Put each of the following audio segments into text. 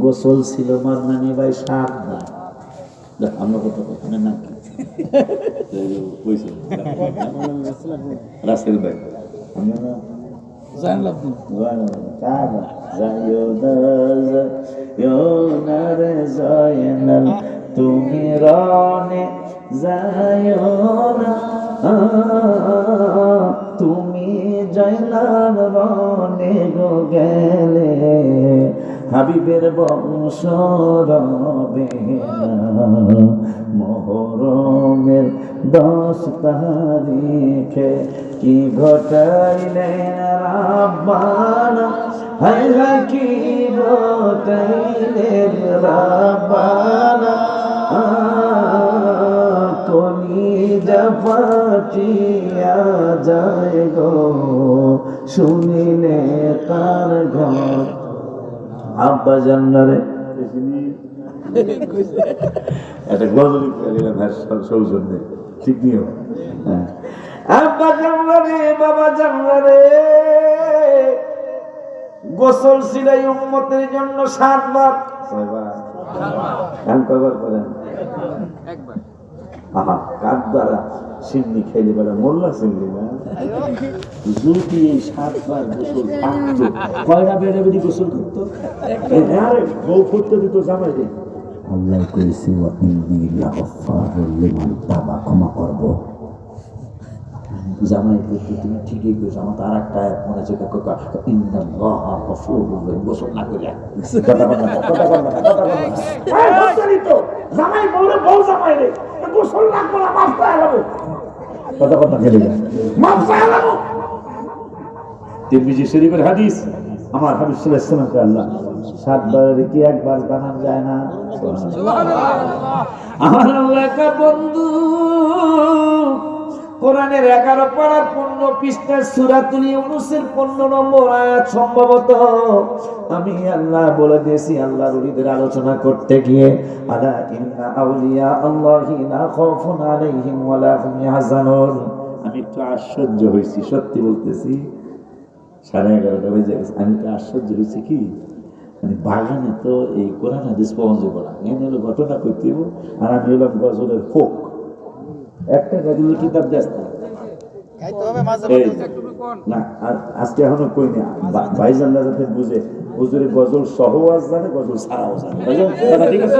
গোসল ছিল মান্নানি ভাই 7 বার। আমরা কত কথা না রাসেল ভাই তুমি রনে তুমি জয়নাল রনে গো গেলে হাবিবের বংশ রবে মোহরমের 10 তারিখে কি ঘটাইলেন রাব্বানা হায় হায় কি ঘটাইলেন রাব্বানা কলিজা ফাটিয়া যায় গো শুনিলে তার ঘর আব্বা জান্নারে একটা গজল সৌজন্যে ঠিক নিও আব্বা জান্নারে বাবা জান্নারে গোসল ছিলাই উম্মতের জন্য 7 বার 6 বার কাম কবার করেন একবার আহা কার দ্বারা সিন্নি খাইলে বেড়া মোল্লা সিন্নি না যদি 7 বার গোসল থাকতো কয়টা বেড়ে বেড়ে গোসল করতো আরে বউ করতে দিত জামাই রে আল্লাহ কইছে ওয়া ইন্না গাফফারুল লিমান তাবা ক্ষমা করব জামাই করতে তুমি ঠিকই কইছো আমার আর একটা আয়াত মনে আছে ইন্নাল্লাহা গাফুরুর রহিম গোসল না করিয়া কথা বল তো জামাই বউরে বউ জামাই রে গোসল না করা মাফ পায় লাগো কথা খেলে যায় মাফ পায় লাগো তিরমিজি শরীফের হাদিস আমার হাবিব সাল্লাল্লাহু আলাইহি ওয়াসাল্লাম কে আল্লাহ 7 বার কি একবার বানান যায় না সুবহানাল্লাহ আমার আল্লাহ কা বন্ধু কোরআনের 11 পারার 15 পৃষ্ঠা সূরাতুল ইউনূসের 15 নম্বর আয়াত সম্ভবত আমি আল্লাহ বলে দিয়েছি আল্লাহর ওলিদের আলোচনা করতে গিয়ে আলা ইন্না আউলিয়া আল্লাহি লা খাউফুন আলাইহিম ওয়া লা হুম ইয়াহজানুন আমি একটু আশ্চর্য হইছি সত্যি বলতেছি 11:30 বাজে গেছে আমি তো আশ্চর্য হইছি কি মানে বাগানে তো এই কোরআন হাদিস পাওয়া যাবে না এনে হলো ঘটনা করতে হবে আর আমি হলাম গজলের ফোক একটা গজলের কিতাব দেখতে খাইতে হবে মাঝে মাঝে না আজকে এখনো কই না ভাইজান যাতে বুঝে হুজুরে গজল সহও জানে গজল ছাড়াও জানে কথা ঠিক আছে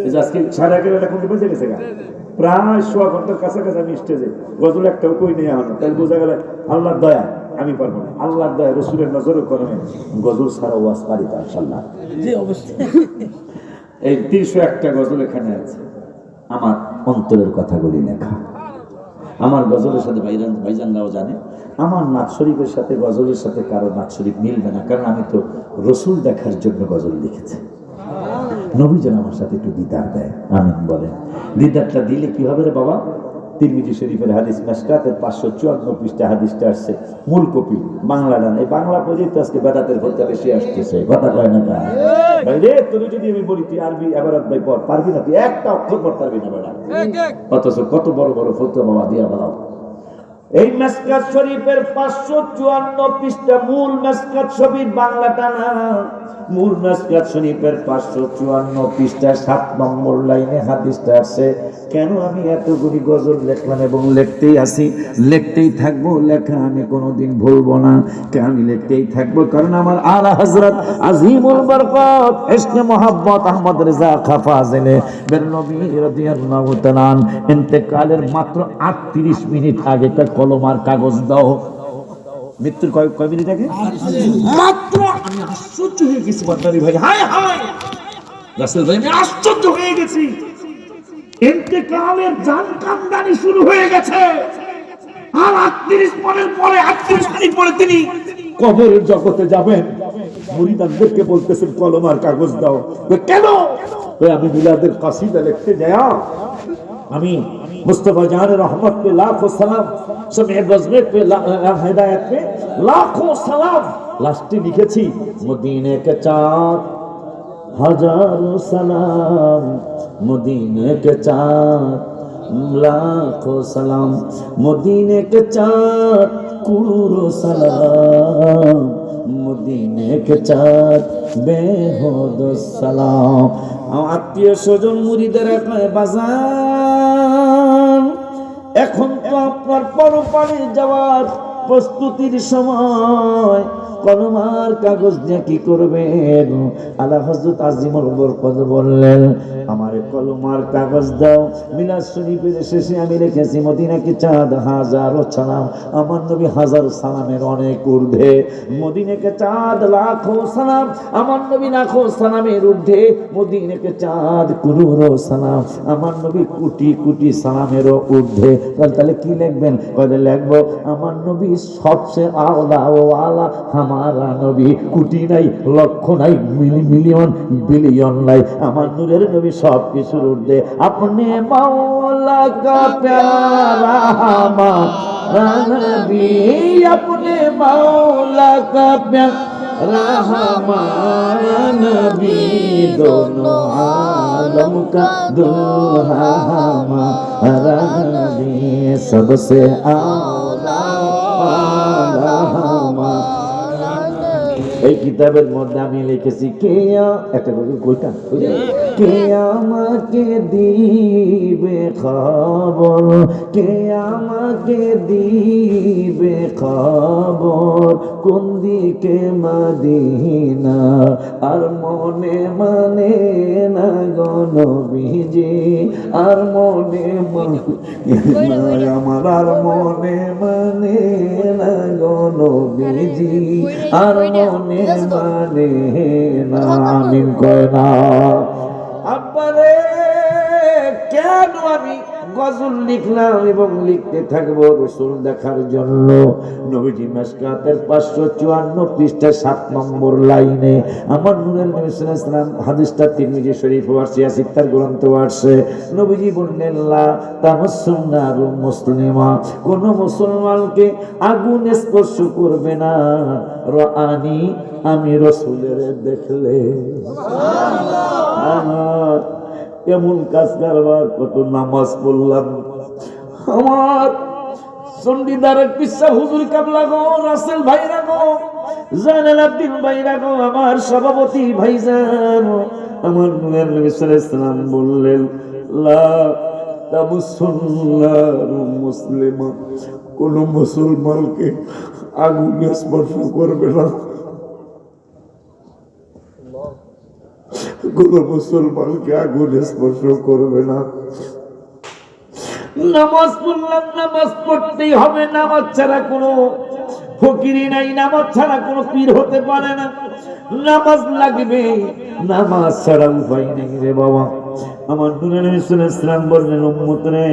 এই আজকে 11:30 কোন বুঝে গেছে গা প্রায় 100 ঘন্টার কাছাকাছি আমি স্টেজে গজল একটাও কই নেই এখনো তাই বোঝা গেল আল্লাহর দয়া আমি পারবো না আল্লাহর দয়া রাসূলের নজরে করবে গজল ছাড়াও ওয়াজ পারি তা ইনশাআল্লাহ জি অবশ্যই এই 301টা গজল এখানে আছে আমার অন্তরের কথাগুলি লেখা আমার গজলের সাথে ভাইজানরাও জানে আমার নাত শরীফের সাথে গজলের সাথে কারো নাত শরীফ মিলবে না কারণ আমি তো রসুল দেখার জন্য গজল লিখেছি নবী যেন আমার সাথে একটু দিদার দেয় আমিন বলেন দিদারটা দিলে কি হবে রে বাবা তিরমিজি শরীফের হাদিস মিশকাতের 554 পৃষ্ঠা হাদিসটা আসছে মূল কপি বাংলা গান এই বাংলা পর্যন্ত আজকে বেদাতের ভর্তা বেশি আসতেছে কথা কয় না কা ভাই রে তুই যদি আমি বলি তুই আরবি ইবারত ভাই পড় পারবি না তুই একটা অক্ষর পড়তে পারবি না বেটা অথচ কত বড় বড় ফতোয়া বাবা দিয়া বলাও এই মিশকাত শরীফের 554 পৃষ্ঠা মূল মিশকাত শরীফ বাংলাটা না মূল মিশকাত শরীফের 554 পৃষ্ঠা 7 নম্বর লাইনে হাদিসটা আছে কেন আমি এতগুলি গজল লিখলাম এবং লিখতেই আছি লিখতেই থাকবো লেখা আমি কোনোদিন ভুলবো না কেন আমি লিখতেই থাকবো কারণ আমার আলা হযরত আজিমুল বরকত ইশকে মোহাব্বত আহমদ রেজা খা ফাজিলে বের নবী রাদিয়াল্লাহু তাআলা ইন্তেকালের মাত্র 38 মিনিট আগে একটা কলম আর কাগজ দাও মৃত্যুর কয় মিনিট আগে মাত্র আমি আশ্চর্য হয়ে গেছি বাদরি ভাই হায় হায় রাসূল ভাই আমি আশ্চর্য হয়ে গেছি ইন্তেকালের জানকান্দানি শুরু হয়ে গেছে আর 38 মিনিট পরে তিনি কবরের জগতে যাবেন মুরিদানদেরকে বলতেছেন কলম আর কাগজ দাও কেন আমি মিলাদের কাসিদা লিখতে যাই আমি मुस्तफा जान रहमत पे लाखों सलाम समय बज़मे पे हिदायत पे लाखों सलाम लास्टे लिखेছি मदीने के चाँद हजारों सलाम मदीने के चाँद लाखों सलाम मदीने के चाँद करोड़ों सलाम মদিনে কে চাঁদ বেহুদ সালাম। আত্মীয় স্বজন মুরিদেরা কয় বাজান এখন তো আপনার পরপারে যাওয়ার প্রস্তুতির সময়, কলমার কাগজ দিয়ে কি করবেন? আলা হযরত আজিমুল বরকত বললেন আমারে কলমার কাগজ দাও। মিলাদ শরীফের শেষে আমি লিখেছি মদিনাকে চাঁদ হাজারো সালাম। আমার নবী হাজার সালামের অনেক ঊর্ধ্বে, মদিনাকে চাঁদ লাখো সালাম। আমার নবী লাখো সালামের ঊর্ধ্বে, মদিনাকে চাঁদ কুরুরো সালাম। আমার নবী কোটি কোটি সালামেরও ঊর্ধ্বে। তাহলে কি লিখবেন? বলে লিখবো আমার নবী সবচেয়ে আওলা ও আলা আমারা নবী। কোটি নাই, লক্ষ নাই, মিলিয়ন বিলিয়ন নাই, আমার নূরের নবী সব কিছুর ঊর্ধ্বে। আপনি মাওলা কা প্যারা হামারা নবী, আপনি মাওলা কা প্যারা হামারা নবী, দোনো आलम का दूल्हा हमारा नबी, सबसे आला वाला हमारा नबी। এই কিতাবের মধ্যে আমি লিখেছি একটা কইটা কে আমাকে দিবে খবর, কে আমাকে দিবে খবর, কোন দিকে মদিনা আর মনে মানে না গো নবীজি, আর মনে মানে আমার আর মনে মানে না গো নবীজি, আর মনে মানে না। আমিন কয় না। আব্বারে কেন আমি গজল লিখলাম এবং লিখতে থাকবো রাসূল দেখার জন্য? নবীজি মিশকাতের 554 পৃষ্ঠা 7 নম্বর লাইনে আমার নূরের নবী সাল্লাল্লাহু আলাইহি ওয়াসাল্লাম, হাদিসটা তিরমিজি শরীফ ওয়ার্সি আসিতার গ্রন্থ ওয়ার্সে, নবীজি বললেন লা তামাসসুন্নারু মুসলিমা, কোন মুসলমানকে আগুন স্পর্শ করবে না রাআনি, আমি রাসূলের দেখলে। সুবহানাল্লাহ। কেমন কাজ কারবার, কত নামাজ পড়লাম, আমার চন্ডিদারের পিসা হুজুর কাবলা গো, রাসেল ভাইরা গো, জালাল আব্দিন ভাইরা গো, আমার সভাপতি ভাইজান, আমার নূরের নবী সাল্লাল্লাহু আলাইহি ওয়াসাল্লাম বললেন লা তামুসুন্নারু মুসলিমা, কোন মুসলমানকে আগুন স্পর্শ করবে না, কোন মুসলমানকে আগুন স্পর্শ করবে না। নামাজ পড়লাম, নামাজ পড়তেই হবে, নামাজ ছাড়া কোনো ফকিরি নাই, নামাজ ছাড়া কোনো পীর হতে পারে না, নামাজ লাগবে, নামাজ ছাড়া উপায় নেই রে বাবা। আমার নূরের নবী সাল্লাল্লাহু আলাইহি ওয়াসাল্লাম বললেন উম্মত রে,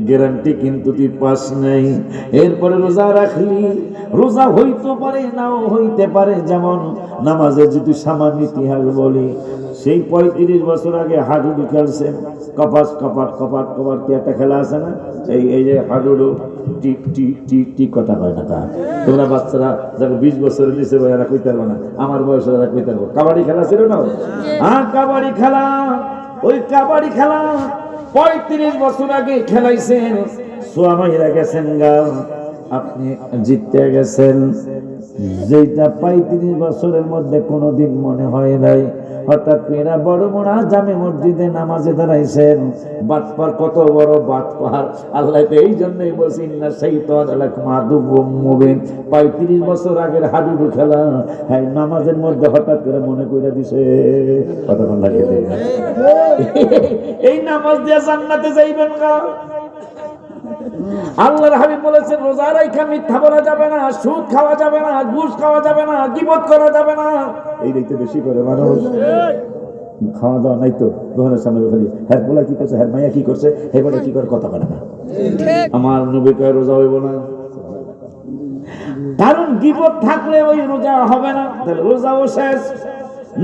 গ্যারান্টি কিন্তু তুই পাস নাই। এরপরে রোজা রাখলি, রোজা হইতে পারে নাও হইতে পারে, যেমন নামাজের যদি সামান্য ইতিহাস বলি, সেই 35 বছর আগে হাডুডু খেলছেন, কপাস কপাট কপাট কপাট কি একটা খেলা আছে না, এই যে হাডুডু টিক টিক টিক টিক কথা কয় না তা, তোমরা বাচ্চারা যারা 20 বছরের নিচে এরা কইতে পারবে না, আমার বয়সে এরা কইতে পারবো। কাবাডি খেলা ছিল না? হ্যাঁ, কাবাডি খেলা, ওই কাবাডি খেলা 35 বছর আগে খেলাইছেন, সোয়ামাইরা গেছেন গা, আপনি জিততে গেছেন, যেটা 35 বছরের মধ্যে কোনোদিন মনে হয় নাই। হঠাৎ এরা বড় মোড়া জামে মসজিদে নামাজে দাঁড়াইছেন, বাটপার, কত বড় বাটপার। আল্লাহ তো এই জন্যই বলছি ইন্না শাইতান লাকুম আদুউম মুবিন, 35 বছর আগের হাডুডু খেলা, হ্যাঁ নামাজের মধ্যে হঠাৎ করে মনে কইরা দিছে, কতক্ষণ লাগে এই নামাজ দিয়ে জান্নাতে যাইবেন না। আল্লাহর হাবিব বলেছেন রোজা রাখা মিথ্যা বলা যাবে না, সুদ খাওয়া যাবে না, ঘুষ খাওয়া যাবে না, গীবত করা যাবে না। এই দেখতে বেশি করে মানুষ, খাওয়া দাওয়া নাই তো দোকানের সামনে খালি হ্যাঁ বলা কি করছে, হ্যাঁ মাইয়া কি করছে, হে বলে কি করে, কথা বলে না। আমার নবী কয় রোজা হইব না, কারণ গীবত থাকলে ওই রোজা হবে না, তাহলে রোজাও শেষ।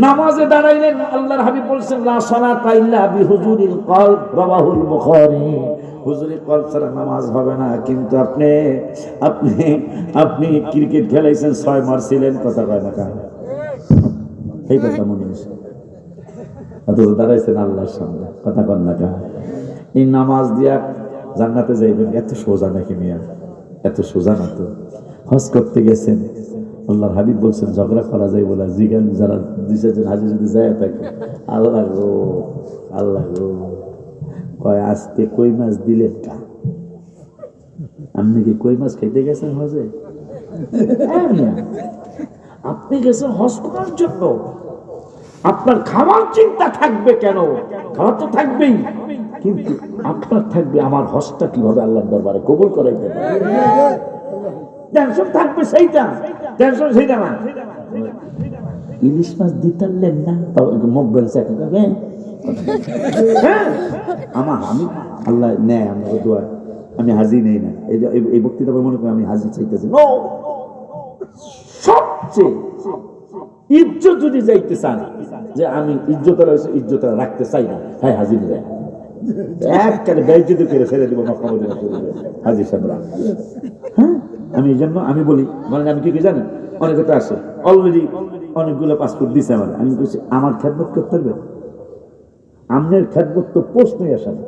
নামাজে দাঁড়াইলেন, আল্লাহর হাবিব বলছেন লা সালাতা ইল্লা বিহুজুরিল কলব, রাওয়াহুল বুখারী, হুজুরি কলব ছাড়া নামাজ হবে না। কিন্তু আপনি ক্রিকেট খেলাইছেন, 6 মারছিলেন, কথা কয় না কেন, এই কথা মনে হয়েছে, দাঁড়াইছেন আল্লাহর সামনে, কথা কন না কেন। এই নামাজ দিয়া জান্নাতে যাইবেন, এত সোজা নাকি মিয়া? এত সোজা না তো। হজ করতে গেছেন, আল্লাহর হাবিব বলছেন ঝগড়া করা যায় বলে জিগান যারা দুই চারজন হাজি যদি যায় থাকে আল্লাহ গো আল্লাহ গো কয় আজকে কই মাছ দিলেন কা? আপনি কি কই মাছ খেতে গেছেন হজে? আপনি গেছেন হজ করার জন্য, আপনার খাওয়ার চিন্তা থাকবে কেন? খাওয়া তো থাকবেই, কিন্তু আপনার থাকবে আমার হজটা কিভাবে আল্লাহর দরবারে কবুল করাইতে পারে। টেনশন থাকবে সেইটা, টেনশন সেইটা না। ইলিশ মাছ দিতারলেন না মুখ বেলছে আমার, আমি আল্লাহ নেয় আমার দোয়া, আমি হাজি নেই না। এই বক্তৃতা মনে করি আমি হাজি চাইতেছি। সবচেয়ে ইজ্জত যদি যাইতে চান যে আমি ইজ্জত রাখতে চাই না, হ্যাঁ হাজির যায় একবারে বেইজ্জতি করে ফেলে দিব হাজির সাহেবরা। হ্যাঁ আমি এই জন্য আমি বলি, মানে আমি কি জানেন, অনেকে তো আসে অলরেডি অনেকগুলো পাসপোর্ট দিছে আমার, আমি বলছি আমার খেদমত করতে পারবে? আপনার খেদমত তো প্রশ্নই আসে না।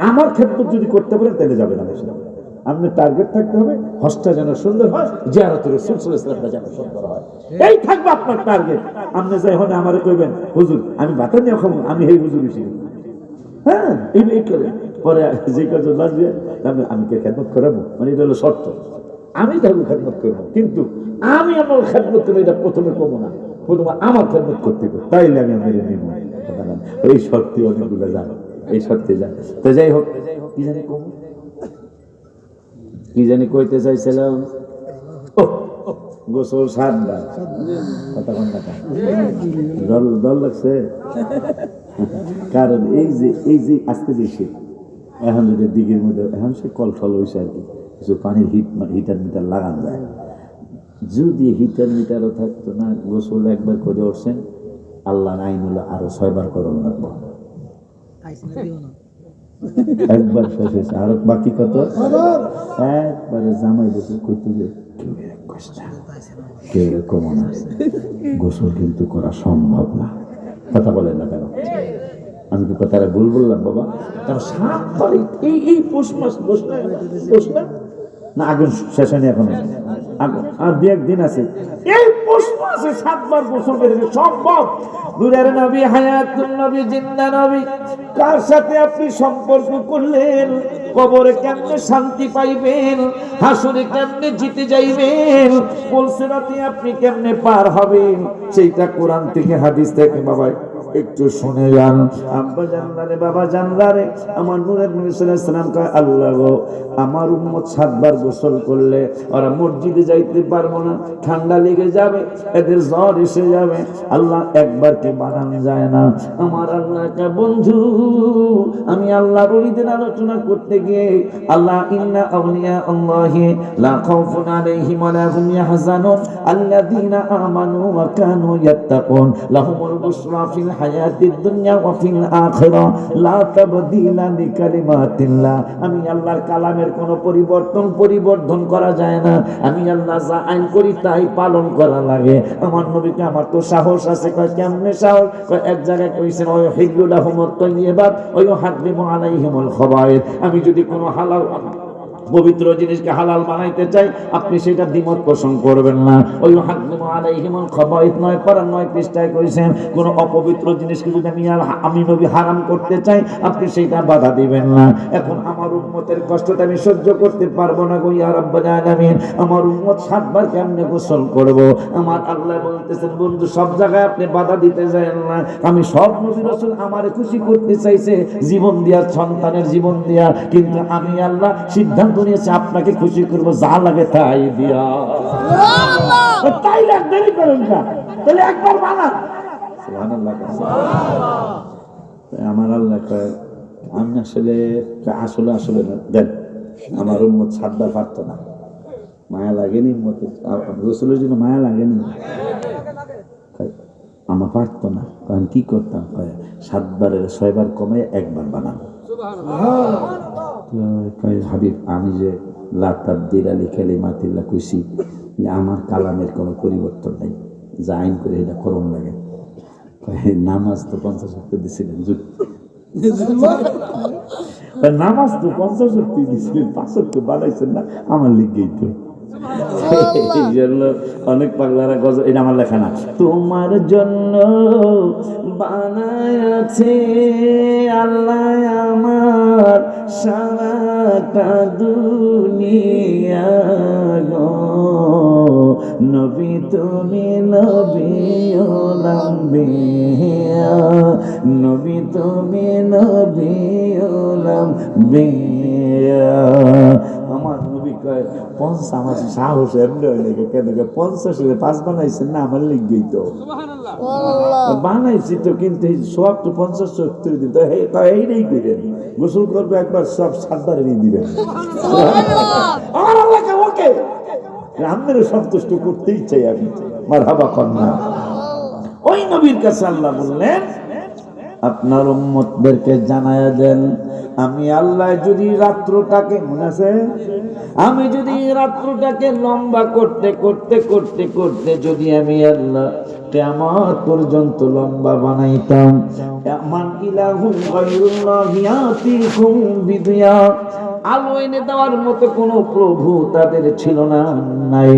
আমার খেদমত যদি করতে পারেন তাহলে যাবেন আমার সাথে। আপনার টার্গেট থাকতে হবে হজটা যেন সুন্দর হয়, জিয়ারতুর রাসূল সাল্লাল্লাহু আলাইহি ওয়াসাল্লামটা যেন সুন্দর হয়, এই থাকবে আপনার টার্গেট। আপনি যাই হলে আমারে কইবেন হুজুর আমি ভাতা নিয়ে খাবো, আমি এই হুজুর হিসেবে, হ্যাঁ এই করে পরে যে কাজ বাজবে আমি কে খেদমত করাবো, মানে এটা হলো শর্ত। আমি তাহলে খেদমত করবো, কিন্তু আমি আমার খেদমত করবো এটা প্রথমে কমো না, প্রথমে আমার খেদমত করতে হবে, তাইলে আমি আপনাদের নিব। এই শর্তে অনেকগুলো যান, এই শর্তে যান। তো যাই হোক, কি জানি কমো, কি জানি কইতে চাইছিলাম, গোসল 7 বার, কথা কন্যা দল লাগছে। কারণ এই যে আজকে যে শীত, এখন যদি দিকের মধ্যে এখন সে কল ফল হয়েছে আর কি, কিছু পানির হিটার মিটার লাগান যায়। যদি হিটার মিটারও থাকতো না, গোসল একবার করে উঠছেন, আল্লাহর আইন হলো আরো 6 বার করণ লাগবো। একবার শেষ হয়েছে, আরো বাকি কত? একবারে জামাই বসে কইতে যে কেউ এরকম না, গোসল কিন্তু করা সম্ভব না। কথা বলেন না কেন? আমি তো কথাটা ভুল বললাম বাবা? কারণ 7 তারিখ এই পৌষ মাস না, আগুন শেষ হয়নি এখন, আর 2-1 দিন আছে। এই পৌষ মাসে 7 বার গোসল করে সম্ভব? নূরের নবী, হায়াতুন নবী, জিন্দা নবী, কার সাথে আপনি সম্পর্ক করলেন? কবরে কেমনে শান্তি পাইবেন? হাসরে কেমনে জিতে যাইবেন? পুলসিরাতে আপনি কেমনে পার হবেন? সেইটা কোরআন থেকে হাদিস থেকে বাবা একটু শুনে যান। আব্বা জানলারে, বাবা জানলারে, আমার নূরের নবী সাল্লাল্লাহু আলাইহি সাল্লাম কয় আল্লাহ গো, আমার উম্মত 7 বার গোসল করলে ওরা মসজিদে যাইতে পারবো না, ঠান্ডা লেগে যাবে, এদের জ্বর এসে যাবে। আল্লাহ একবার কে বানানো যায় না। আমার আল্লাহকে বন্ধু, আমি আল্লাহ ওলিদের আলোচনা করতে গিয়ে আল্লাহ ইন্না আউলিয়া আল্লাহি লা খাউফুন আলাইহিম ওয়া লা হুম ইয়াহজানুন আল্লাযীনা আমানু ওয়া কানু ইয়াত্তাকুন লাহুমুল বুশরা ফিল হায়াতিদ দুনিয়া ওয়া ফিল আখিরাহ লা তাবদীলা লিকালিমাতিল্লাহ। আমি আল্লাহর কালামের কোনো পরিবর্তন করা যায় না। আমি আল্লাহ যা আইন করি তাই পালন করা লাগে। আমার নবীকে আমার তো সাহস আছে। কয় কেমনে সাহস? কয় এক জায়গায় কইছেন ওয়া হিল্লু লাহুমুত তাইয়্যিবাত ওয়া ইউহাররিমু আলাইহিমুল খাবায়েথ। আমি যদি কোনো হালাল পবিত্র জিনিসকে হালাল বানাইতে চাই, আপনি সেটা দ্বিমত পোষণ করবেন না। ওই হারামু আলাইহিমুল খাবায়েথ 9 পারা 9 পৃষ্ঠায় কইছেন, কোন অপবিত্র জিনিসকে যদি আমি নবী হারাম করতে চাই, আপনি সেটা বাধা দিবেন না। এখন আমার উম্মতের কষ্টটা আমি সহ্য করতে পারবো না গো ইয়া রাব্বুল আলামিন। আমার উম্মত 7 বার কেমনে গোসল করব? আমার আল্লাহ বলতেছেন বন্ধু, সব জায়গায় আপনি বাধা দিতে যাবেন না। আমি সব নবী রাসূল আমারে খুশি করতে চাইছে জীবন দিয়া, সন্তানের জীবন দিয়া, কিন্তু আমি আল্লাহ সিদ্ধান্ত নিয়েছে আপনাকে খুশি করবো, যা লাগে তাই দিয়া। তাই দেরি করেন না, তাহলে একবার বানান। আমার আল্লাহ আমি আসলে দেন, আমার উম্মত 7 বার পারতো না। মায়া লাগেনি রসুলের জন্য? মায়া লাগেনি? আমার পারতো না। কারণ কি করতাম? 7 বারের 6 বার কমে 1 বার বানাবো। হাবিব, আমি যে লা তাবদীলা লিকালিমাতিল্লাহ কইছি, যে আমার কালামের কোনো পরিবর্তন নাই, যা আইন করে এটা করণ লাগে। নামাজ তো 50 ওয়াক্ত দিছিলেন, নামাজ তো 50 ওয়াক্ত দিছিলেন, 5 ওয়াক্ত বানাইছেন না, আমার লিগেই তো এই জন্য অনেক পাগলারা গজল, এটা আমার লেখা না। তোমার জন্য বানায়াছে আল্লাহ আমার সারাটা দুনিয়া গো, নবী তুমি নবী ওলাম্বিয়া, নবী তুমি নবী ওলাম্বিয়া। আমার নবী কয় 50 আমার সাহস এমনি হয় নাকি, কেন 50 5 বানাইছেন না, আমার লিখবেই তো বানাইছি তো, কিন্তু সব তো 50-70 দিন তো এইটাই করেন, গোসল করবে একবার সব 7 বার নিয়ে দিবেন। আমার আল্লাহকে ওকে আপনারও সন্তুষ্ট করতেই চাই আমি, মারহাবা কন্যা। ওই নবীর কাছে আল্লাহ বললেন আপনার উম্মতদেরকে জানায়া দেন, আমি আল্লাহ যদি রাত্রটাকে, মনে আছে, আমি যদি রাত্রটাকে লম্বা করতে করতে করতে করতে যদি আমি আল্লাহ কিয়ামত পর্যন্ত লম্বা বানাইতাম, মান ইলাহুন গায়রুল্লাহি ইয়াতিকুম বিদিয়া, আলো এনে দেওয়ার মতো কোন প্রভু তাদের ছিল না, নাই।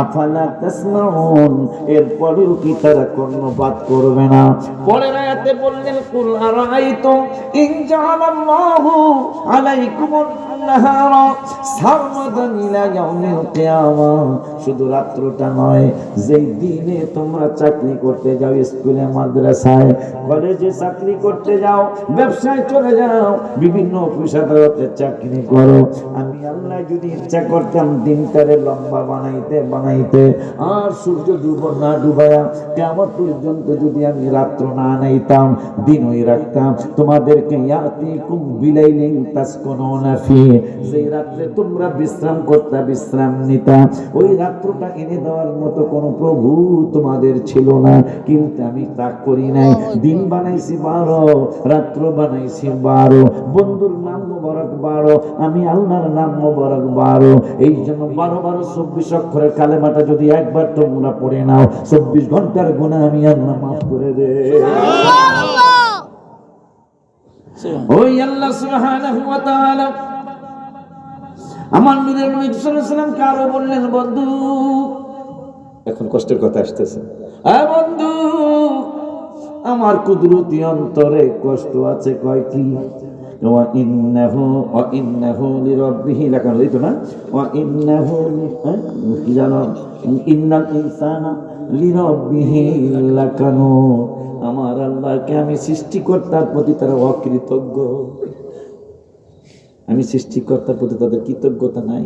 আফালা তাসমাউন, এরপরেও কি তারা কর্ণপাত করবে না? পরের আয়াতে বললেন কুল আরাআইতুম ইন জাআলাল্লাহু আলাইকুমুন নাহারা সারমাদান ইলা ইয়াউমিল কিয়ামাহ, শুধু রাত্রটা নয়, যেই দিনে তোমরা চাকরি করতে যাও, স্কুলে মাদ্রাসায় কলেজে চাকরি করতে যাও, ব্যবসায় চলে যাও, বিভিন্ন অফিস আদালতে চাকরি করো, আমি আল্লাহ যদি ইচ্ছা করতাম দিনটারে লম্বা বানাইতে বানাইতে আর সূর্য না ডুবায়া কিয়ামত পর্যন্ত যদি আমি রাত্র না আনাইতাম, দিনই রাখতাম, তোমাদেরকে ইয়াতিকুম বিলাইলিন তাসকুনুনা ফি, যেই রাত্রে তোমরা বিশ্রাম করতে বিশ্রাম নিতা, ওই রাত্রটা এনে দেওয়ার মতো কোনো প্রভু তোমাদের ছিল না। কিন্তু আমি তা করি নাই, দিন বানাইছি 12, রাত্র বানাইছি 12, বন্ধুর নাম মোবারক 12, আমি আল্লাহর নাম মোবারক 12। এই জন্য 12 24 অক্ষরের কালেমাটা যদি একবার তোমরা পড়ে নাও, 24 ঘন্টার গুনাহ আমি আল্লাহ মাফ করে দে। ওই আল্লাহ সুবহানাহু ওয়া তাআলা আমার নবী সাল্লাল্লাহু আলাইহি ওয়াসাল্লাম কারো বললেন, বন্ধু, এখন কষ্টের কথা আসতেছে, বন্ধু আমার কুদরতি অন্তরে কষ্ট আছে, কয় কি? ওয়া ইন্নাহু লিরাব্বিহি লাকানুত, এই তো না, ওয়া ইন্নাহু কি জানো, ইন্নাল ইনসানা লিরাব্বিহি লাকানুত, আমার আল্লাহকে আমি সৃষ্টিকর্তার প্রতি তারা অকৃতজ্ঞ, আমি সৃষ্টিকর্তার প্রতি তাদের কৃতজ্ঞতা নাই।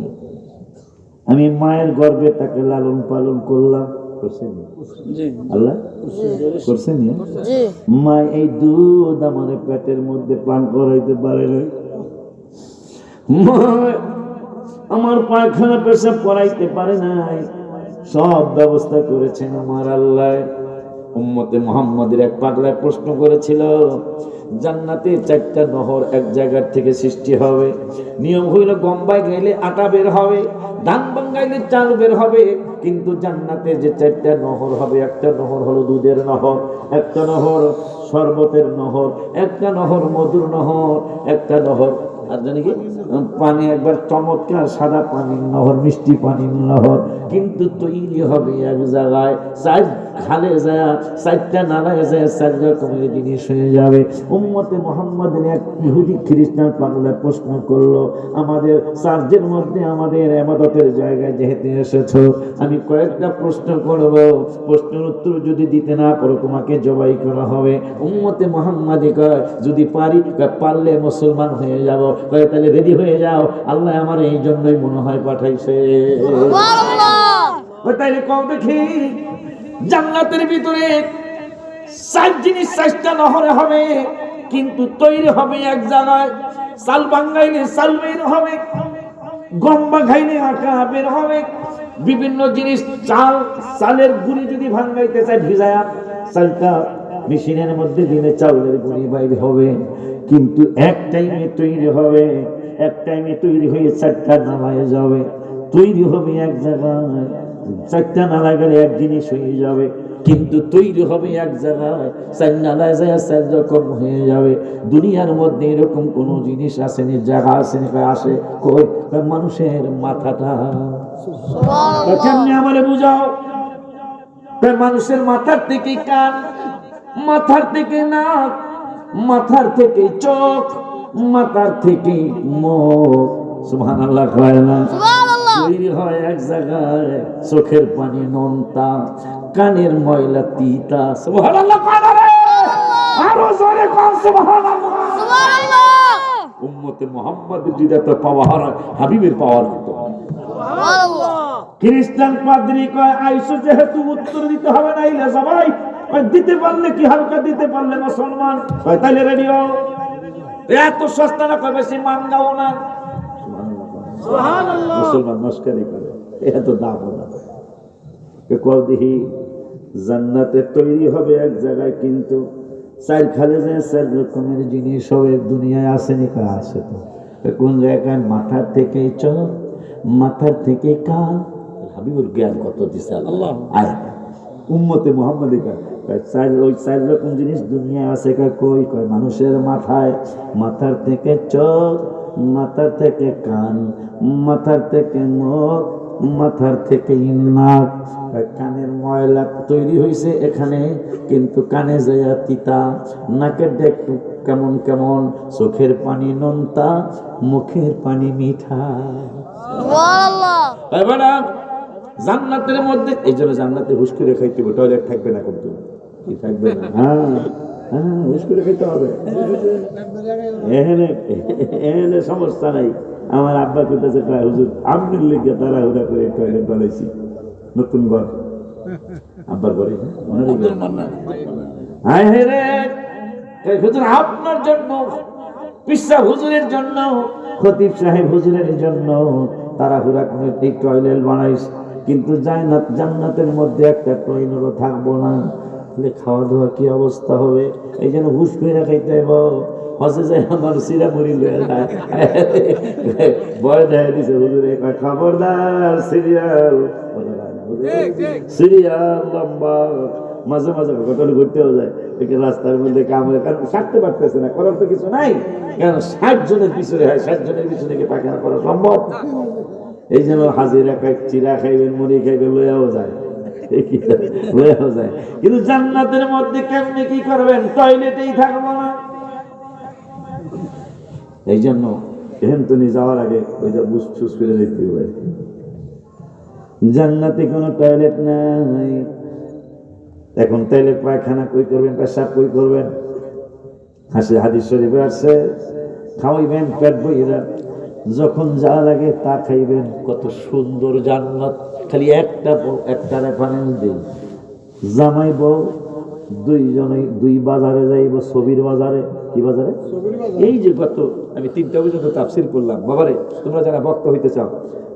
আমি মায়ের গর্ভে তাকে লালন পালন করলাম, করছেন আল্লাহ, করছেন মা, এই দুধ আমার পেটের মধ্যে পান করাইতে পারে না, আমার পায়খানা পেশাব করাইতে পারে নাই, সব ব্যবস্থা করেছেন আমার আল্লাহ। উম্মতে মুহাম্মাদের এক পাগলায় প্রশ্ন করেছিল, জান্নাতে 4টা নহর এক জায়গার থেকে সৃষ্টি হবে, নিয়ম হইল গম্বায় গাইলে আটা বের হবে, ধান ভাঙাইলে চাল বের হবে, কিন্তু জান্নাতে যে 4টা নহর হবে, একটা নহর হলো দুধের নহর, একটা নহর শরবতের নহর, একটা নহর মধুর নহর, একটা নহর আর জানি কি পানি, একবার চমৎকার সাদা পানির নহর, মিষ্টি পানির নহর, কিন্তু তৈরি হবে এক জায়গায়, 4 খালে যায়, 4টা নালায় যায়, 4 রকমের জিনিস হয়ে যাবে। উম্মতে মুহাম্মাদের এক ইহুদি খ্রিস্টান পাগলা প্রশ্ন করলো, আমাদের চার্চের মধ্যে আমাদের ইবাদতের জায়গায় যেহেতু এসেছো, আমি কয়েকটা প্রশ্ন করব, প্রশ্নের উত্তর যদি দিতে না পারো তোমাকে জবাই করা হবে। উম্মতে মুহাম্মাদি কয় যদি পারি, পারলে মুসলমান হয়ে যাব, কয় তাহলে রেডি হয়ে যাও, আল্লাহ আমার এই জন্যই মনে হয় পাঠাইছে। তাইলে কও দেখি, জান্নাতের ভিতরে 4 জিনিস 4টা নহরে হবে, কিন্তু তৈরি হবে এক জায়গায়, চাল ভাঙাইলে চাল বের হবে, গম ভাঙাইলে আটা বের হবে, বিভিন্ন জিনিস, চালের গুঁড়ি যদি ভাঙাইতে চায় ভিজায়া চালটা মেশিনের মধ্যে দিলে চাউলের গুঁড়ি বাইরে হবে, কিন্তু এক টাইমে তৈরি হবে, এক টাইমে তৈরি হয়ে 4টা নালায় যাবে, তৈরি হবে এক জায়গায়, 4টা নালায় গেলে এক জিনিস হয়ে যাবে। কিন্তু তৈরি হবে এক জায়গায়, চার নালায় যায় চার রকম হয়ে যাবে। দুনিয়ার মধ্যে এরকম কোন জিনিস আসেনি, জায়গা আসেনি, আসে কই মানুষের মাথাটা। কেমনি আমারে বুঝাও? মানুষের মাথার থেকে কান, মাথার থেকে নাক, মাথার থেকে চোখ, মাথার থেকে মুখ, সুবহানাল্লাহ কয় না? তৈরি হয় এক জায়গায়, চোখের পানি নোনতা, কানের ময়লা তিতা, সুবহানাল্লাহ কয় না রে? আরো জোরে কর সুবহানাল্লাহ। উম্মতে মুহাম্মাদের হৃদয়ত পাওয়ার হাবিবের পাওয়ার মতো। সুবহানাল্লাহ। খ্রিস্টান পাদ্রী কয় আইসো যেহেতু উত্তর দিতে হবে না, ইলে সবাই কয় দিতে পারলে কি হালকা, দিতে পারলে মুসলমান, কয় তাইলে রেডিও। এত সস্তা না, কয় বেশি মানগাও না। সুবহানাল্লাহ। মুসলমান মস্কারি করে, এত দাম না। কয় দেখি জান্নাতে তৈরি হবে এক জায়গায়, কিন্তু চার খালে যে চার রকমের জিনিস হবে দুনিয়ায় আসেনি, কয় আছে তো। কোন জায়গায়? মাথার থেকে চোখ, মাথার থেকে কান। হাবিবুর জ্ঞান কত দিছে আল্লাহ। আয় উম্মতে মুহাম্মাদি কয় ওই চার রকম জিনিস দুনিয়ায় আছে, কই? কয় মানুষের মাথায়, মাথার থেকে চোখ, মাথার থেকে কান, মাথার থেকে মুখ, মাথার থেকে নাক। কানের ময়লা তৈরি হয়েছে এখানে, কিন্তু কানে যায় তিতা, নাকের একটু কেমন কেমন, চোখের পানি নোনতা, মুখের পানি মিঠা। জান্নাতের মধ্যে এই জন্য জান্নাতে হুশ করে খাইতে হবে, টয়লেট থাকবে না, কিন্তু কি থাকবে না? হ্যাঁ হুশ করে খাইতে হবে। এখানে সমস্যা নাই। আমার আব্বা কোথাছে কয় হুজুর আপনার লিগে তারা হুদা করে টয়লেট বানাইছি, নতুন ঘর আব্বার ঘরে মনে হুজুর আপনার জন্য, পিসা হুজুরের জন্য, খতিব সাহেব হুজুরের জন্য তারা হুদা করে টয়লেট বানাইছে, কিন্তু জান্নাতের মধ্যে একটা টয়লেটও থাকবো না। খাওয়া দাওয়া কি অবস্থা হবে? এই জন্য হুশ করে খাইতে হইব। হসে যায় আমার সিরা মুড়ি লয়ে যায়, ভয় দেখা দিছে হুজুরে, খবরদার সিরিয়াল সিরিয়াল লম্বা, মাঝে মাঝে ঘটনা ঘুরতেও যায়, রাস্তার মধ্যে কাম হয়, কারণ সারতে পারতেছে না, করার তো কিছু নাই। কারণ 60 জনের পিছনে হয়, 60 জনের পিছনে কি পায়খানা করা সম্ভব? এই জন্য হাজিরা খাই, চিরা খাইবেন, মুড়ি খাইবেন, লইয়াও যায়, কিন্তু জান্নাতের মধ্যে কেমনে কি করবেন? টয়লেটেই থাকবো না। এই জন্য এখান তুমি যাওয়ার আগে ওইটা বুঝ করে দেখতে হবে, জান্নাতে কোনো টয়লেট নাই। এখন টয়লেট পায়খানা কই করবেন, পেশাব কই করবেন? হাদিস শরীফে আসছে, খাওয়াইবেন পেট বইরা, যখন যা লাগে তা খাইবেন। কত সুন্দর জান্নাত! খালি একটা রেফারেন্স দিই, জামাই বউ দুইজনে দুই বাজারে যাইব, ছবির বাজারে। কি বাজারে? এই যে গত আমি 3টা পর্যন্ত তাফসীর করলাম। বাবারে, তোমরা যারা বক্তা হইতে চাও,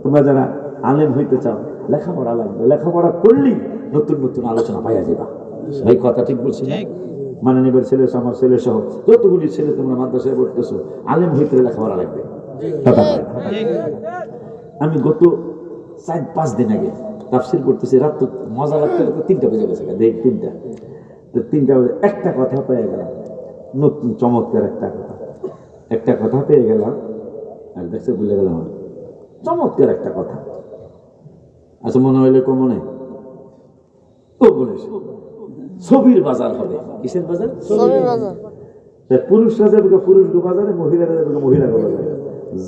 তোমরা যারা আলেম হইতে চাও, লেখাপড়া লাগবে। লেখাপড়া করলেই নতুন নতুন আলোচনা পাইয়া যাবা। ভাই কথা ঠিক বলছি না? মাননীবের ছেলে, আমার ছেলে সহ যতগুলি ছেলে তোমরা মাদ্রাসায় পড়তেছো, আলেম হইতে লেখাপড়া লাগবে। আমি গত 4-5 দিন আগে তাফসীর করতেছি, রাত তো মজা লাগতে 3টা বেজে গেছে, দেখ 3টা বাজে একটা কথা পেয়ে গেলাম, নতুন চমৎকার একটা কথা পেয়ে গেলাম, আর দেখছে ভুলে গেলাম। চমৎকার একটা কথা, আচ্ছা মনে হইলে কমনে ও বলে ছবির বাজার হবে। কিসের বাজার? ছবির বাজার। পুরুষরা যাবে পুরুষ বাজারে, মহিলারা যাবে মহিলা বাজারে,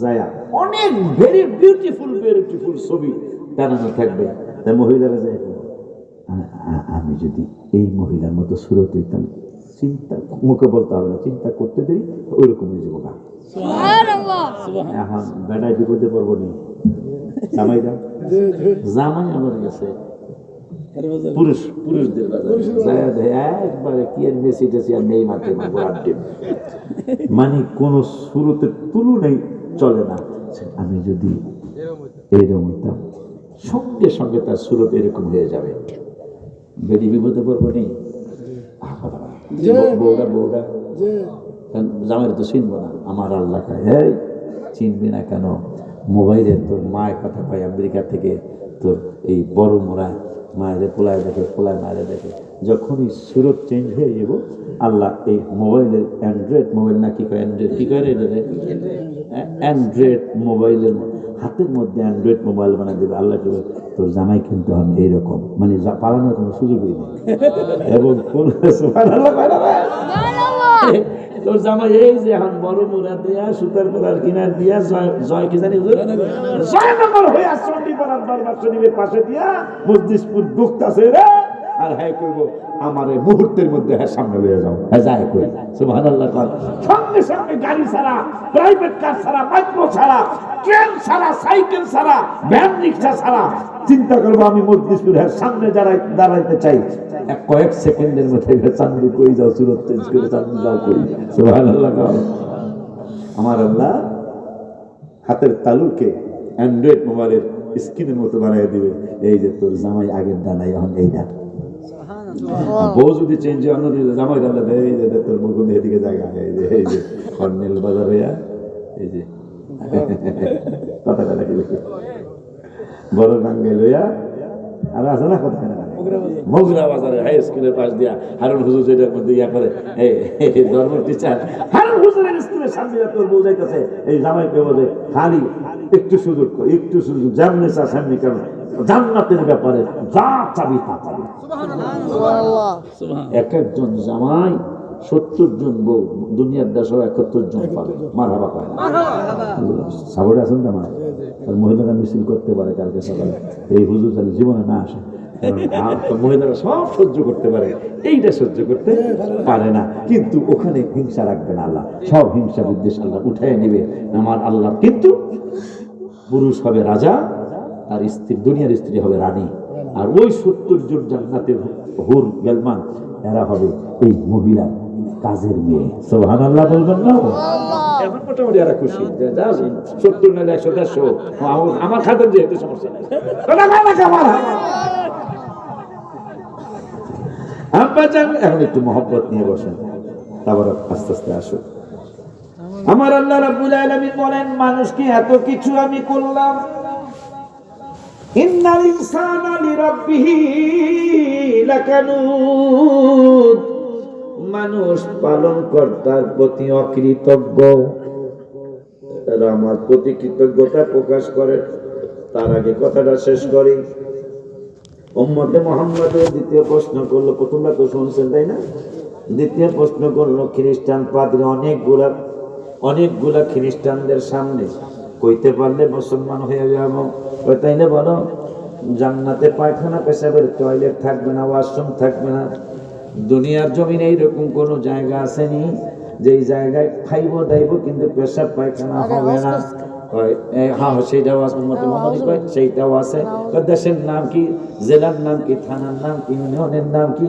যায়া অনেক ভেরি বিউটিফুল ছবি টানানো থাকবে। তাই মহিলারা যায়, আমি যদি এই মহিলার মতো সুরত হইতাম, চিন্তা মুখে বলতে হবে না, চিন্তা করতে দেরি, ওইরকম হয়ে যাবো। এখন বেটায় বিপদে পড়বো নি, জামাই আমার গেছে পুরুষদের একবারে কি আর মেসি টেসি আর নেই, মানে কোন সুরতের তুলনাই চলে না। আমি যদি এইরকম হইতাম, সঙ্গে সঙ্গে তার সুরত এরকম হয়ে যাবে, বেরি বিপদে পড়বো নেই। বউটা জামাই তো চিনবো না, আমার আল্লাহ এই চিনবি না কেন? মোবাইলে তোর মায়ের কথা পাই, আমেরিকা থেকে তোর এই বড় মোড়া মায়ের পোলায় দেখে, পোলায় মায়ের দেখে, যখনই সুরত চেঞ্জ হয়ে যাব আল্লাহ এই মোবাইলের অ্যান্ড্রয়েড মোবাইল না কি কয় অ্যান্ড্রয়েড কি করে অ্যান্ড্রয়েড মোবাইলের হাতের মধ্যে অ্যান্ড্রয়েড মোবাইল বানিয়ে দেবে আল্লাহ করে তোর জামাই কিন্তু আমি এইরকম মানে পালানোর কোনো সুযোগই নেই এবং কোন তোর জামাই এই যে এখন বড় মোড়া দিয়া সুতার পরার কিনার দিয়া জয় কি জানি জয়নগর হয়ে চণ্ডীপাড়ার দরবার শরীফের পাশে দিয়া মসজিদপুর ঢুকতাছে রে আর হ্যাঁ করবো আমার এই মুহূর্তের মধ্যে হ্যাঁ সামনে লয়ে যাও হ্যাঁ যাই করি সুবহানাল্লাহ সঙ্গে সঙ্গে গাড়ি ছাড়া প্রাইভেট কার ছাড়া মাইক্রো ছাড়া ট্রেন ছাড়া সাইকেল ছাড়া ভ্যান রিক্সা ছাড়া চিন্তা করবো আমি মসজিদপুর হ্যাঁ সামনে দাঁড়াইতে চাই কয়েক সেকেন্ডের মধ্যে চান্দু কই যাও সুরত চেঞ্জ করে চান্দু যাও কই সুবহানাল্লাহ আমার আল্লাহ হাতের তালুকে অ্যান্ড্রয়েড মোবাইলের স্ক্রিনের মতো বানিয়ে দিবে এই যে তোর জামাই আগের ডানাই এখন এইটা বউ যদি চেঞ্জ হয় অন্য দিকে জামাই ডালা এই যে তোর বউ এদিকে জায়গা এই যে কর্নেল বাজার হইয়া এই যে কথাটা নাকি বড় গাঙ্গে লইয়া আর আছে না কথা মগরা বাজারে হাই স্কুলের পাশ দিয়া হারুন হুজুর যেটার মধ্যে ইয়া করে এই ধর্ম টিচার হারুন হুজুরের স্কুলের সামনে তোর বউ যাইতেছে এই জামাই কে বলে খালি একটু সুযোগ জানলে চা সামনে কেন জান্নাতের ব্যাপারে যা চাবি তা পাবে এক একজন জামাই 70 জন বউ দুনিয়ার 171 জন পাবে মারহাবা পায় না সাবরে আছেন না আমার আর মহিলারা মিছিল করতে পারে কালকে সকালে এই হুজুর জানি জীবনে না আসে মহিলারা সব সহ্য করতে পারে এইটা সহ্য করতে পারে না কিন্তু ওখানে হিংসা রাখবে না আল্লাহ সব হিংসা বিদ্বেষ আল্লাহ উঠায় নিবে আমার আল্লাহ কিন্তু পুরুষ হবে রাজা আর স্ত্রী দুনিয়ার স্ত্রী হবে রানী আর ওই 70 জন জান্নাতের হুর গেলমান এরা হবে এই মহিলা কাজের মেয়ে সুবহানাল্লাহ বলবেন না এখন মোটামুটি এরা খুশি যে যা 70 নাহলে 100 150 আমার খাতের যেহেতু সমস্যা নেই এখন একটু মহব্বত নিয়ে বসেন তারপর আস্তে আস্তে আসুন আমার আল্লাহ রাব্বুল আলামিন বলেন মানুষকে এত কিছু আমি করলাম ইন্নাল ইনসানা লিরাব্বিহি লাকানুদ মানুষ পালন কর্তার প্রতি অকৃতজ্ঞ এরা আমার প্রতি কৃতজ্ঞতা প্রকাশ করে তার আগে কথাটা শেষ করি উম্মতে মুহাম্মদের দ্বিতীয় প্রশ্ন করলো প্রথমটা তো শুনছেন তাই না দ্বিতীয় প্রশ্ন করলো খ্রিস্টান পাদ্রী অনেকগুলা খ্রিস্টানদের সামনে কইতে পারলে মুসলমান হয়ে যাবো তাইলে বলো জান্নাতে পায়খানা পেশাবের টয়লেট থাকবে না ওয়াশরুম থাকবে না দুনিয়ার জমিনে এইরকম কোন জায়গা আসেনি যেই জায়গায় খাইব দাইব কিন্তু পেশাব পায়খানা হবে না হ্যাঁ সেইটাও আছে সেইটাও আছে দেশের নাম কি জেলার নাম কি থানার নাম কি ইউনিয়নের নাম কি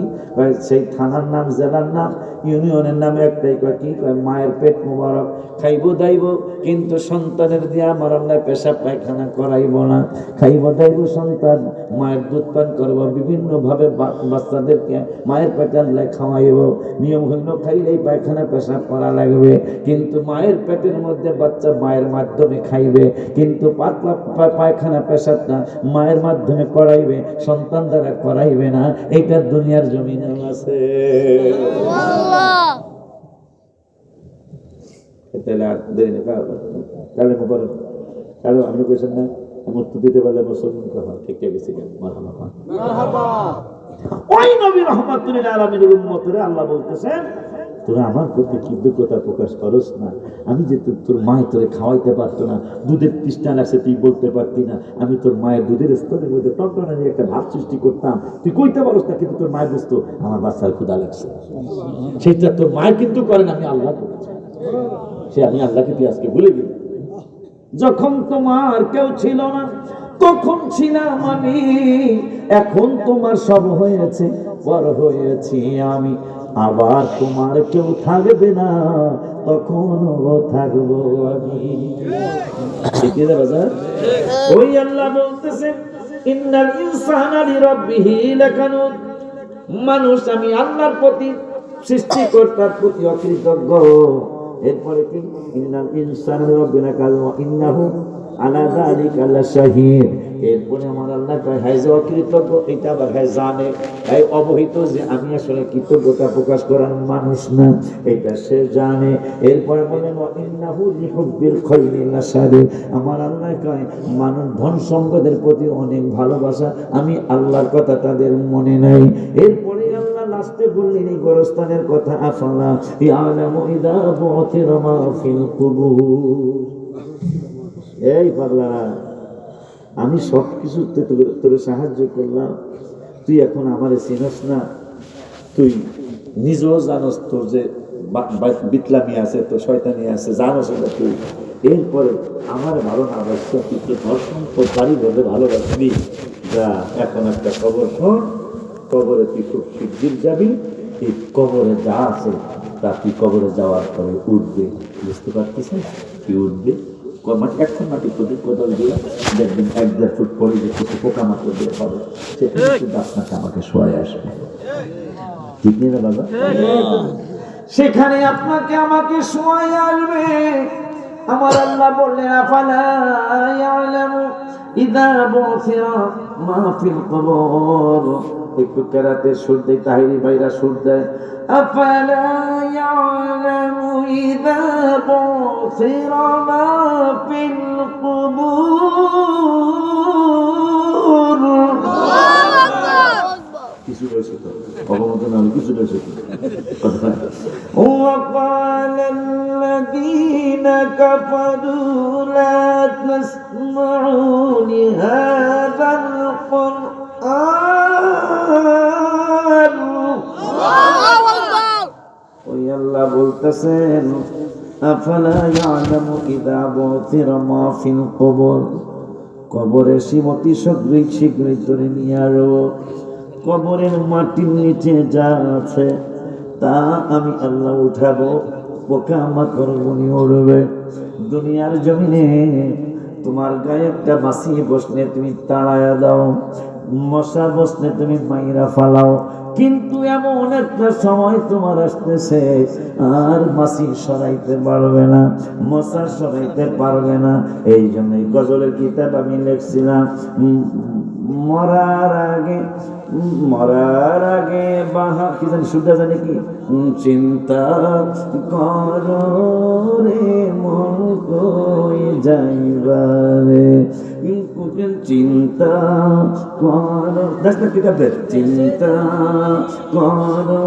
সেই থানার নাম জেলার নাম ইউনিয়নের নাম একটাই কি মায়ের পেট মোবারক খাইব দাইব কিন্তু সন্তানের দিয়ে আমার আল্লাহ পেশাব পায়খানা করাইব না খাইব দাইব সন্তান মায়ের দুধ পান করবো বিভিন্ন ভাবে বাচ্চাদেরকে মায়ের পেটে আল্লাহ খাওয়াইব নিয়ম হইল খাইলেই পায়খানা পেশাব করা লাগবে কিন্তু মায়ের পেটের মধ্যে বাচ্চা মায়ের মাধ্যমে খাইবে কিন্তু পাতলা পায়খানা পেশাবটা মায়ের মাধ্যমে করাইবে সন্তান দ্বারা করাইবে না এটা দুনিয়ার জমিনে আছে আপনি কইছেন না মৃত্যু দিতে পারলে মুসলমান কথা ঠিক গেছি ওই নবী রহমাতুল্লিল আলামিনের উম্মতরে আল্লাহ বলতেছেন তোরা আমার প্রতি কৃতজ্ঞতা প্রকাশ করস না আমি যে তোর মায়ের তোরে খাওয়াইতে পারতো না দুধের তৃষ্ণা লাগছে তুই বলতে পারতি না আমি তোর মায়ের দুধের স্তরের মধ্যে টনটনা নিয়ে একটা ভাব সৃষ্টি করতাম তুই কইতে পারস না কিন্তু তোর মায়ের বুঝতো আমার বাচ্চার ক্ষুধা লাগছে সেটা তোর মায়ের কিন্তু করেন আমি আল্লাহ করেছি সে আমি আল্লাহকে তুই আজকে ভুলে গেলি যখন তোমার কেউ ছিল না তখন ছিলাম আমি এখন তোমার সব হয়েছে বড় হয়েছি আমি আবার তোমার কেউ থাকবে না তখনও থাকবো আমি ঠিক আছে বাজার ওই আল্লাহ বলতেছে ইন্নাল ইনসানা লিরাব্বিহি লাকানুদ মানুষ আমি আল্লাহর প্রতি সৃষ্টিকর্তার প্রতি অকৃতজ্ঞ এরপরে কি ইন্নাল ইনসানা লিরাব্বিহি লাকানুদ ইন্নাহু আলা যালিকা লাশাহিদ এরপরে আমার আল্লাহ কয় হ্যাঁ যে অকৃতজ্ঞ, এটা আবার হ্যাঁ জানে, হ্যাঁ অবহিত যে আমি আসলে কৃতজ্ঞতা প্রকাশ করার মানুষ না, এটা সে জানে। এরপরে বলেন ইন্নাহু লিহুব্বিল খায়রি লাশাদীদ, আমার আল্লাহ কয় মানুষ ধন সম্পদের প্রতি অনেক ভালোবাসা, আমি আল্লাহর কথা তাদের মনে নাই। এরপরে আল্লাহ লাস্টে বললেন এই গোরস্থানের কথা, আফালা ইয়ালামু ইযা বু'থিরা মা ফিল কুবুর। এই পাগলা, আমি সব কিছুতে তোর সাহায্য করলাম, তুই এখন আমারে চিনস না, তুই নিজেও জানস তোর যে বিতলামি আছে, তোর শয়তানি আছে, জানস এটা তুই। এরপরে আমার ভালো না বাসত, তুই তো ধর্ষণ তোর বাড়ি ধরে ভালোবাসবি, যা এখন একটা খবর শোন, কবরে তুই খুব শিগগির যাবি, এই কবরে যা আছে তা তুই কবরে যাওয়ার পরে উঠবে, বুঝতে পারতেছিস? তুই উঠবে এখন মাটি প্রদীপ কোদাল দিয়ে দেখবেন 1-1.5 ফুট পরে যে কিছু পোকামাকড় দিয়ে হবে, সেখানে কিন্তু আপনাকে আমাকে শোয়াই আসবে, ঠিক নেই না বাবা? সেখানে আপনাকে আমাকে শোয়াই আসবে। আমার আল্লাহ বললেন আফালা ইয়ালামু ইযা বু'থিরা মা ফিল কুবুর। একটু কেরাতে সুর দেয়, তাহিরি ভাইরা সুর দেয়, আফালা ইয়ালামু ইযা বু'থিরা মা ফিল কুবুর। কিছু রয়েছে তো অবমত না, কিছু রয়েছে তো কথা। وقال الذين كفروا لا تسمعوا لهذا القرآن। ওই আল্লাহ বলতেছেন আফালা ইয়ালামু ইযা বু'থিরা মা ফিল কুবুর, কবরের সীমতি শীঘ্রই ধরে নিয়ে আসবো, কবরের মাটির নিচে যা আছে তা আমি আল্লাহ উঠাবো, পোকামাকড় গুনি উড়বে। দুনিয়ার জমিনে তোমার গায়ে একটা মাছি বসলে তুমি তাড়ায়া দাও, মশা বসলে তুমি মাইরা ফালাও, কিন্তু এমন একটা সময় তোমার আসতেছে আর মাছি সরাইতে পারবে না, মশা সরাইতে পারবে না। এই জন্যই গজলের কিতাব আমি লিখছিলাম, মরার আগে বাহা কি জানি শুদ্ধ জানি কি, চিন্তা করো রে মন কই যাইবারে, চিন্তা করো দাসটা কিতাব দে, চিন্তা করো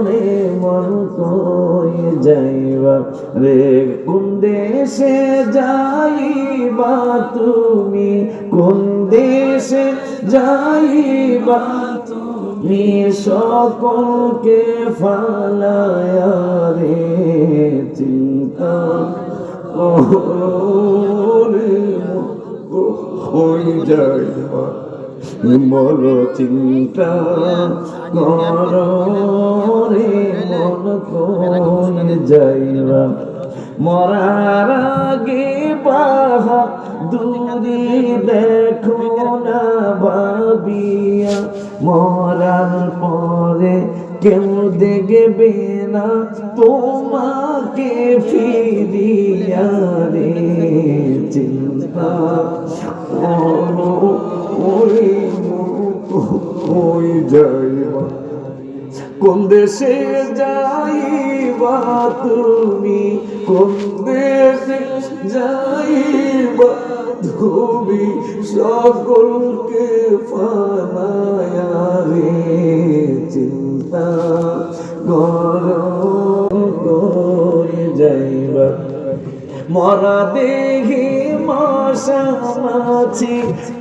রে মন কই যাইবা রে, কোন দেশে যাইবা তুমি, কোন দেশে যাইবা তুমি, সকলকে ফালায়া রে চিন্তা করে হয়ে যাইবা, বলো চিন্তা করো রে মন কই যাইবা। মরার আগে বাহা দূরে দেখো না ভাবিয়া, মরার পরে কেউ দেখবে না তোমাকে ফিরিয়া রে চিন্তা করো ওই যাইবা, কোন দেশে যাইবা তুমি, কোন দেশে যাইবা তুমি, সকলকে ফালায়া রে চিন্তা করো যাইবা। মরা দেহে মশা মাছি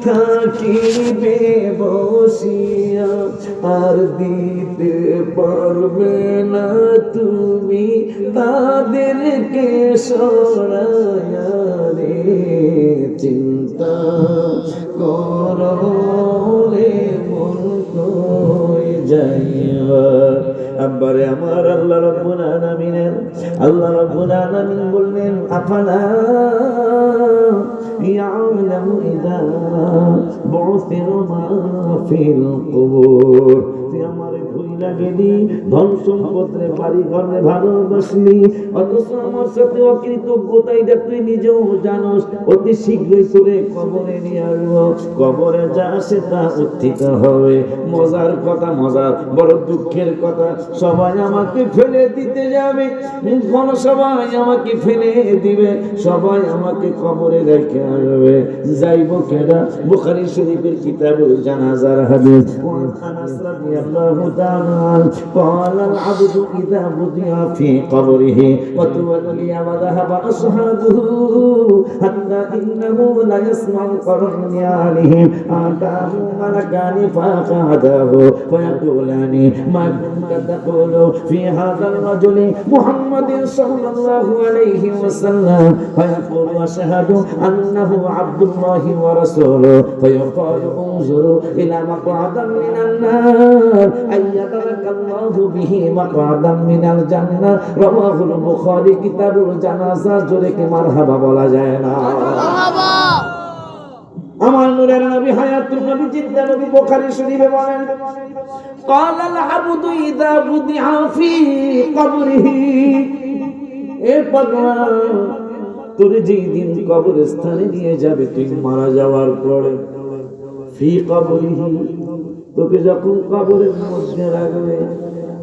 থাকিবে বসিয়া, আর দিতে পারবে না তুমি তাদেরকে সরায়া রে চিন্তা করো রে মন কই যাইবা। আব্বারে আমার আল্লাহ রাব্বুল আলামিন বললেন আফালা ইয়ালামু ইযা বু'থিরা মা ফিল কুবুর, তুই আমারে ভুল ভুইলা গেলি, ধন সম্পদে বাড়ি ঘরে ভালোবাসলি, অথচ আমার সাথে অকৃতজ্ঞতাই তুই নিজেও জানোস। অতি শীঘ্রই তোরে কবরে নিয়ে আসবো, কবরে যা আসে তা উত্থিত হবে। মজার কথা, মজার বড় দুঃখের কথা, সবাই আমাকে ফেলে দিতে যাবে, সবাই আমাকে ফেলে দিবে, সবাই আমাকে কবরে রেখে আসবে। যাইব কেডা? বুখারী শরীফের কিতাবুল জানাজার হাদিস। আনাস রাদিয়াল্লাহু তাআলা قال العبد إذا وضع في قبره وتولي وذهب أصحابه حتى إنه لا يسمع قرن نعالهم أتاه ملكان فأقعداه فيقولان ما كنت تقول في هذا الرجل محمد صلى الله عليه وسلم؟ فيقول أشهد أنه عبد الله ورسوله. فيقال انظروا إلى مقعد من النار أيدك الله به مقعدا من الجنة. رواه البخاري কিতাবুল জানাজা। জোরে কি মারহাবা বলা যায় না? আমার নূরের নবী হায়াতুল নবী জিন্দা নবী বুখারী শরীফে বলেন, قال العبد إذا وضع في قبره, এ পাগলা, তোর যেই দিন কবরস্থানে নিয়ে যাবে, তুই মারা যাওয়ার পরে, ফি কবরিহি, তোকে যখন কবরের মধ্যে রাখবে,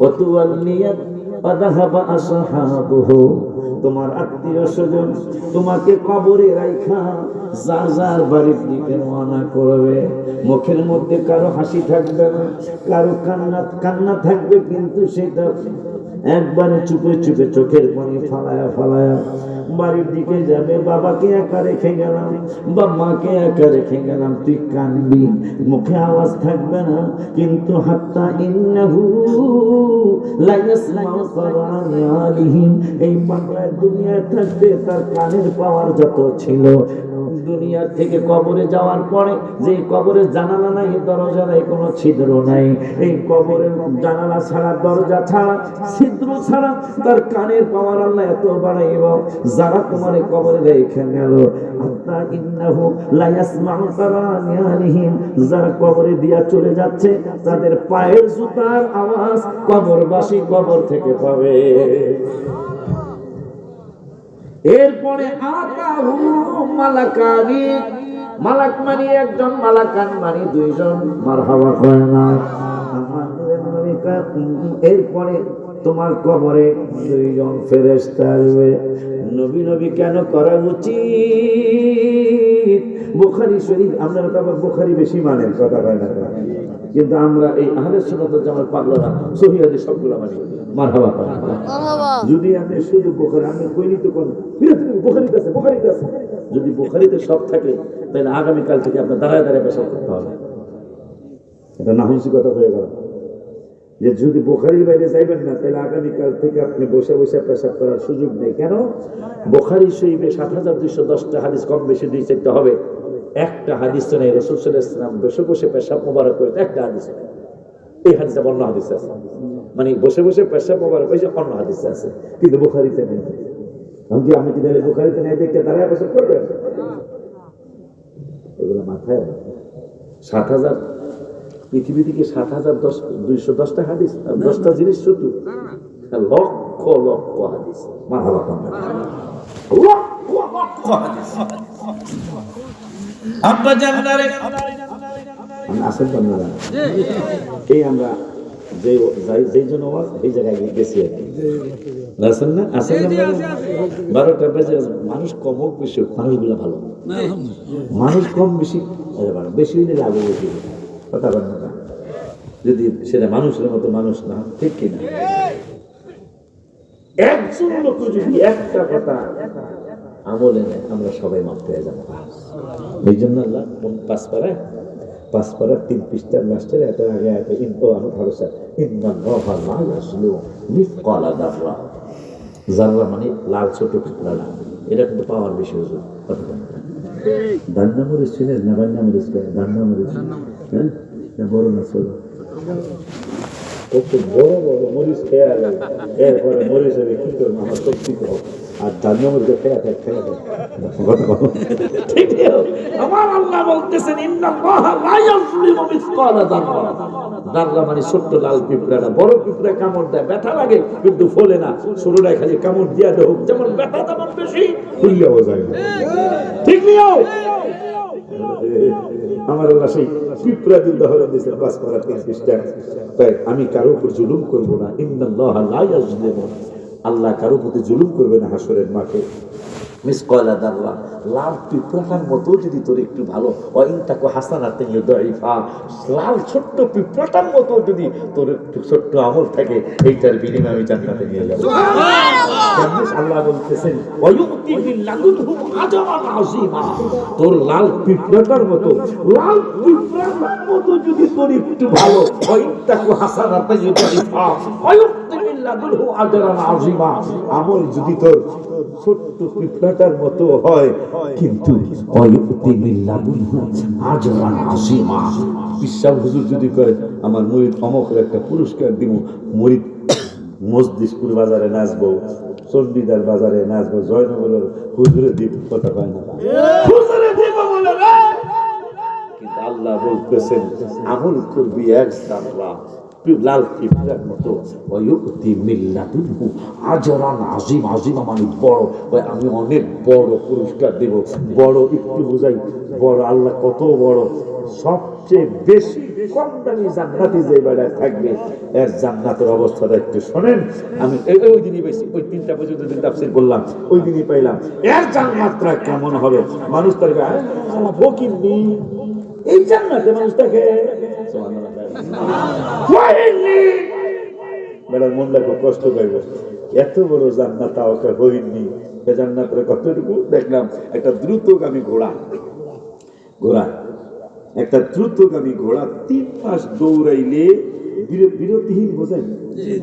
ওয়াতুয়াল্লিয়াত ওয়াযাহাবা আসহাবুহু, তোমার আত্মীয় স্বজন তোমাকে কবরে রাইখা যার যার বাড়ির দিকে রওনা করবে। মুখের মধ্যে কারো হাসি থাকবে না, কারো কান্না থাকবে, কিন্তু সেটা একবারে চুপে চুপে চোখের পানি ফালায়া ফালায়া বাড়ির দিকে যাবে। বাবাকে একা রেখে গেলাম, বা মাকে একা রেখে গেলাম, তুই কানবি, মুখে আওয়াজ থাকবে না, কিন্তু হাত্তা ইন্নাহু লা ইয়াসমাউ করানি আলিহিম, এই পাগলার দুনিয়ায় থাকতে তার কানের পাওয়ার যত ছিল, দুনিয়ার থেকে কবরে যাওয়ার পরে যে কবরের জানালা নাই, দরজা নাই, কোনো ছিদ্র নাই, এই কবরের জানালা ছাড়া, দরজা ছাড়া, ছিদ্র ছাড়া তার কানের পাওয়ার আল্লাহ এত বাড়াইব, যারা তোমার কবরে রেখে গেল, আত্মা ইন্নাহু লা ইয়াসমাউ কারানিহিম, যারা কবরে দিয়া চলে যাচ্ছে তাদের পায়ের জুতার আওয়াজ কবরবাসী কবর থেকে পাবে। এরপরে আতাহু মালাকানি, মালাক মানে একজন, মালাকান মানে দুইজন। মারহাবা কয় না? এরপরে তোমার কবরে দুইজন ফেরেশতা আসবে। নবী নবী কেন করা উচিত? বুখারী শরীফ, আপনারা তো আবার বুখারী বেশি মানেন, কথা কয় না, কিন্তু আমরা এই আহলে সুন্নাত ওয়াল জামাত পাগলারা সহিহ হাদিস সবগুলা মানি। মারহাবা কয় না? যদি আপনি শুধু বুখারী, আমি কইনি তো কোন বুখারীতে আছে, বুখারীতে আছে, যদি বুখারীতে সব থাকে তাহলে আগামীকাল থেকে আপনার দাঁড়ায় দাঁড়ায় পেশাব করতে হবে। এটা নাহুসিকতা হয়ে গেল যে যদি বুখারীর বাইরে যাইবেন না, তাহলে আগামীকাল থেকে আপনি বসে বসে পেশাব করার সুযোগ নেই। কেন? বুখারী শরীফে ৭,২১০টা হাদিস কম বেশি ২-৪টা হবে, একটা হাদিস তো নেই রাসূল সাল্লাল্লাহু আলাইহি ওয়াসাল্লাম বসে বসে পেশাব মোবারক করে, একটা হাদিস নেই। এই হাদিসটা অন্য হাদিস আছে, মানে বসে বসে পেশাব মোবারক হয়েছে অন্য হাদিস আছে, কিন্তু বুখারীতে নেই। আমি কি তাহলে বুখারীতে নেই দেখতে দাঁড়ায় পেশাব করবেন? এগুলো মাথায় ৭,০০০ পৃথিবী থেকে ৭,২১০টা হাদিস, 10টা জিনিস শুধু, লক্ষ লক্ষ হাদিস। মারহাবা লক্ষ লক্ষ হাদিস। আব্বা জানদারে আসল বাংলা এই আমরা যেই জন্য এই জায়গায় গেছি আর কি, আসেন না? আসেন না? 12টা বাজে, মানুষ কম হোক বেশি হোক, মানুষগুলো ভালো, মানুষ কম বেশি বেশি হইলে লাভ বেশি, কথা বলেন না? যদি সেটা মানুষের মতো মানুষ না, ঠিক কিনা? একজন লোক যদি একটা কথা আমলে নেয়, আমরা সবাই মাপ পেয়ে যাবো। এই জন্য আল্লাহ পাঁচপাড়ার 3 পৃষ্ঠার লাস্টের এত আগে আমি ভরসা, জাররা মানে লাল ছোট টুকরা, এটা কিন্তু পাওয়ার বেশি হুজুর। দান্নামরিচ ছিলেন না? বান্নামরিচ, দান্নামরিচ, হ্যাঁ, বড় না ছোট? একটু বড় বড় মরিচ খেয়ে গেল, এরপরে মরিচ হবে কি করবো, আমার শক্তি তো আর ধান্য মরিচ খেয়ে থাক ঠিক আমার আল্লাহ বলতেছেন ইন্নাল্লাহা লা ইয়াযলিমু মিসকালা যাররা। যাররা মানে ছোট্ট লাল পিঁপড়াটা, বড় পিঁপড়া কামড় দেয়, ব্যথা লাগে কিন্তু ফলে না, ছোটটায় খালি কামড় দিয়া দেয়, যেমন ব্যথা তেমন বেশি খুললেও যায় না। ঠিক নিও। আমার আল্লাহ সেই পিঁপড়া দিন উদাহরণ দিয়েছে, বাস করা ৩০ টাকা। তাই আমি কারো উপর জুলুম করবো না, ইন্নাল্লাহা লা ইয়াযলিমু, আল্লাহ কারো প্রতি জুলুম করবে না হাসরের মাঠে। মিসকালা যাররা, লাল পিঁপড়াটার মতো যদি তোর একটু ভালো ওয়াইন তাকু হাসানাতান ইউদাইফা, লাল ছোট্ট পিঁপড়াটার মতো যদি তোর একটু ছোট্ট আমল থাকে, এইটার বিনিময়ে আমি জান্নাতে নিয়ে যাব। সুবহানাল্লাহ। আল্লাহ বলতেছেন ওয়ায়ুতি মিন লাদুনহু আজরান আযীমা, তোর লাল পিঁপড়াটার মতো, লাল পিঁপড়াটার মতো যদি তোর একটু ভালো ওয়াইন তাকু হাসানাতান ইউদাইফা ওয়ায়ুতি মিন লাদুনহু আজরান আযীমা, আমল যদি তোর ছোট্ট পিঁপড়াটার মতো হয়, কিন্তু বিশ্বাস হুজুর যদি করে আমার মুরিদ অমকের একটা পুরস্কার দিব, মুরিদ মসজিদপুর বাজারে নাচবো, চণ্ডীদার বাজারে নাচবো, জয়নগরের হুজুরে দিব, কথা পায় না, হুজুরে দিব বলে না। কিন্তু আল্লাহ বলতেছেন আমল করবি এক জানলা লাল পিঁপড়ার মতো, ওয়ায়ুতি মিন লাদুনহু আজরান আযীম, আযীম মানে বড়, আমি অনেক বড় পুরস্কার দেব। বড় একটু বুঝাই, বড় আল্লাহ কত বড়, সবচেয়ে বেশি কম দামি জান্নাতি যে বেড়ায় থাকবে, এর জান্নাতের অবস্থাটা একটু শোনেন। আমি ওই দিনই পেয়েছি, ওই 3টা পর্যন্ত দিন তাফসীর করলাম, ওই দিনই পাইলাম এর জান্নাতটা কেমন হবে। মানুষ তার ফকির নেই, এই জান্নাতে মানুষটাকে বেড়ার মন লাগবে, কষ্ট পাইব। এত বড় জান্নাত ওকে হইনি, জান্নাতের কতটুকু দেখলাম, একটা দ্রুতগামী ঘোড়া, একটা দ্রুতগামী ঘোড়া 3 মাস দৌড়াইলে বিরতিহীন, বোঝাই